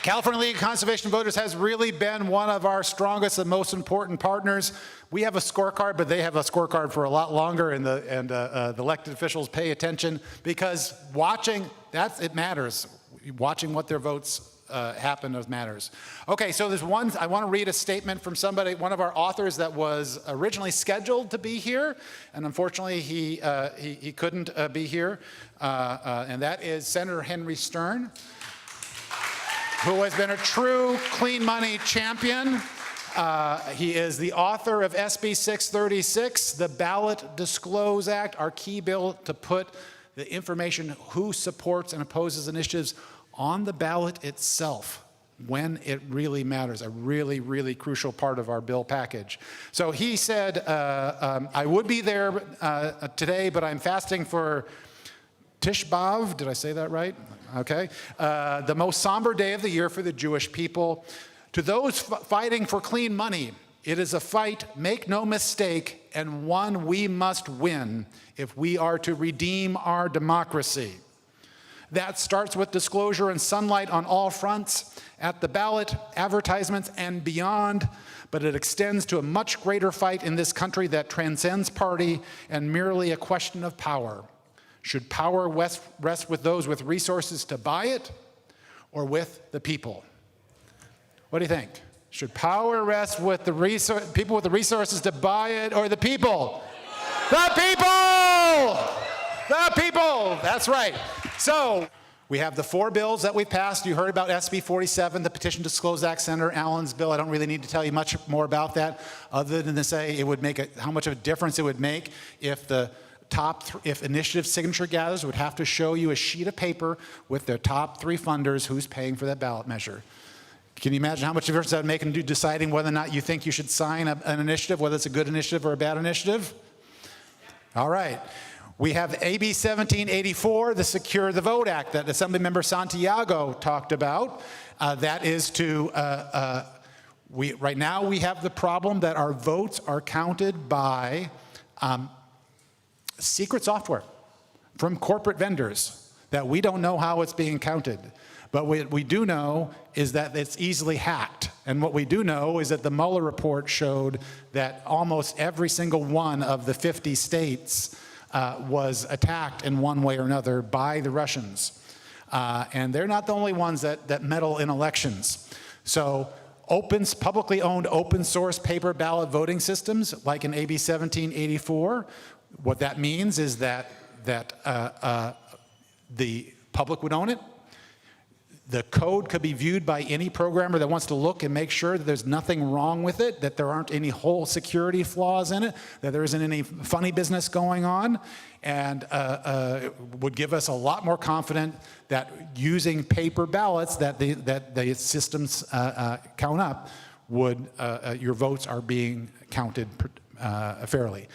California League of Conservation Voters has really been one of our strongest and most important partners. We have a scorecard, but they have a scorecard for a lot longer, and the elected officials pay attention, because watching, it matters. Watching what their votes happen matters. Okay, so there's one, I want to read a statement from somebody, one of our authors that was originally scheduled to be here, and unfortunately he couldn't be here, and that is Senator Henry Stern, who has been a true clean money champion. He is the author of SB 636, the Ballot Disclose Act, our key bill to put the information who supports and opposes initiatives on the ballot itself when it really matters, a really, really crucial part of our bill package. So he said, I would be there today, but I'm fasting for Tish B'Av, did I say that right? Okay. The most somber day of the year for the Jewish people. To those fighting for clean money, it is a fight, make no mistake, and one we must win if we are to redeem our democracy. That starts with disclosure and sunlight on all fronts, at the ballot, advertisements, and beyond, but it extends to a much greater fight in this country that transcends party and merely a question of power. Should power rest with those with resources to buy it, or with the people? What do you think? Should power rest with the people with the resources to buy it, or the people? The people! The people! That's right. So we have the 4 bills that we've passed. You heard about SB 47, the Petition to Disclose Act, Senator Allen's bill. I don't really need to tell you much more about that, other than to say it would make how much of a difference it would make if the if initiative signature gatherers would have to show you a sheet of paper with their top 3 funders who's paying for that ballot measure. Can you imagine how much difference that would make in deciding whether or not you think you should sign an initiative, whether it's a good initiative or a bad initiative? All right. We have AB 1784, the Secure the Vote Act that Assemblymember Santiago talked about. That is to, right now we have the problem that our votes are counted by secret software from corporate vendors that we don't know how it's being counted. But what we do know is that it's easily hacked. And what we do know is that the Mueller report showed that almost every single one of the 50 states was attacked in one way or another by the Russians. And they're not the only ones that meddle in elections. So publicly owned open source paper ballot voting systems, like in AB 1784, What that means is that the public would own it. The code could be viewed by any programmer that wants to look and make sure that there's nothing wrong with it, that there aren't any whole security flaws in it, that there isn't any funny business going on, and would give us a lot more confidence that using paper ballots that the systems count up would your votes are being counted fairly.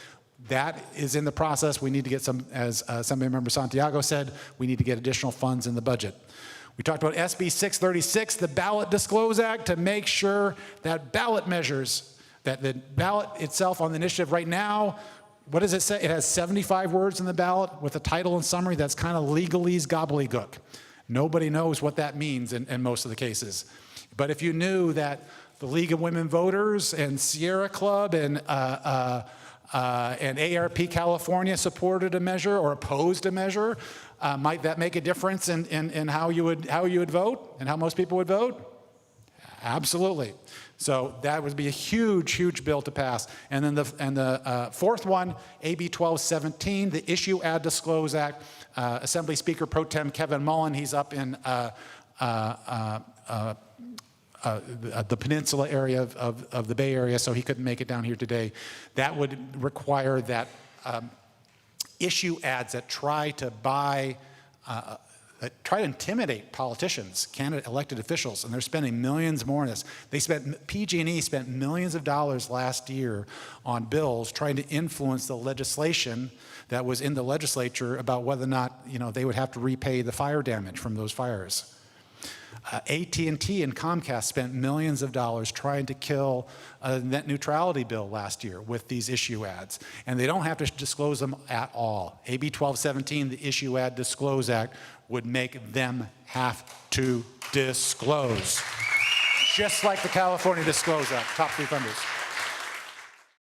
That is in the process. We need to get some, as Assembly Member Santiago said, we need to get additional funds in the budget. We talked about SB 636, the Ballot Disclose Act, to make sure that ballot measures, that the ballot itself on the initiative right now, what does it say? It has 75 words in the ballot with a title and summary that's kind of legalese gobbledygook. Nobody knows what that means in most of the cases. But if you knew that the League of Women Voters and Sierra Club and ARP California supported a measure or opposed a measure, might that make a difference in how you would vote and how most people would vote? Absolutely. So that would be a huge bill to pass. And then the fourth one, AB 1217, the Issue Ad Disclose Act. Assembly Speaker Pro Tem Kevin Mullen, he's up in the peninsula area of the Bay Area, so he couldn't make it down here today. That would require that issue ads that try to buy, that try to intimidate politicians, candidate elected officials, and they're spending millions more on this. PG&E spent millions of dollars last year on bills trying to influence the legislation that was in the legislature about whether or not they would have to repay the fire damage from those fires. AT&T and Comcast spent millions of dollars trying to kill a net neutrality bill last year with these issue ads, and they don't have to disclose them at all. AB 1217, the Issue Ad Disclose Act, would make them have to disclose, just like the California Disclose Act. Top three funders.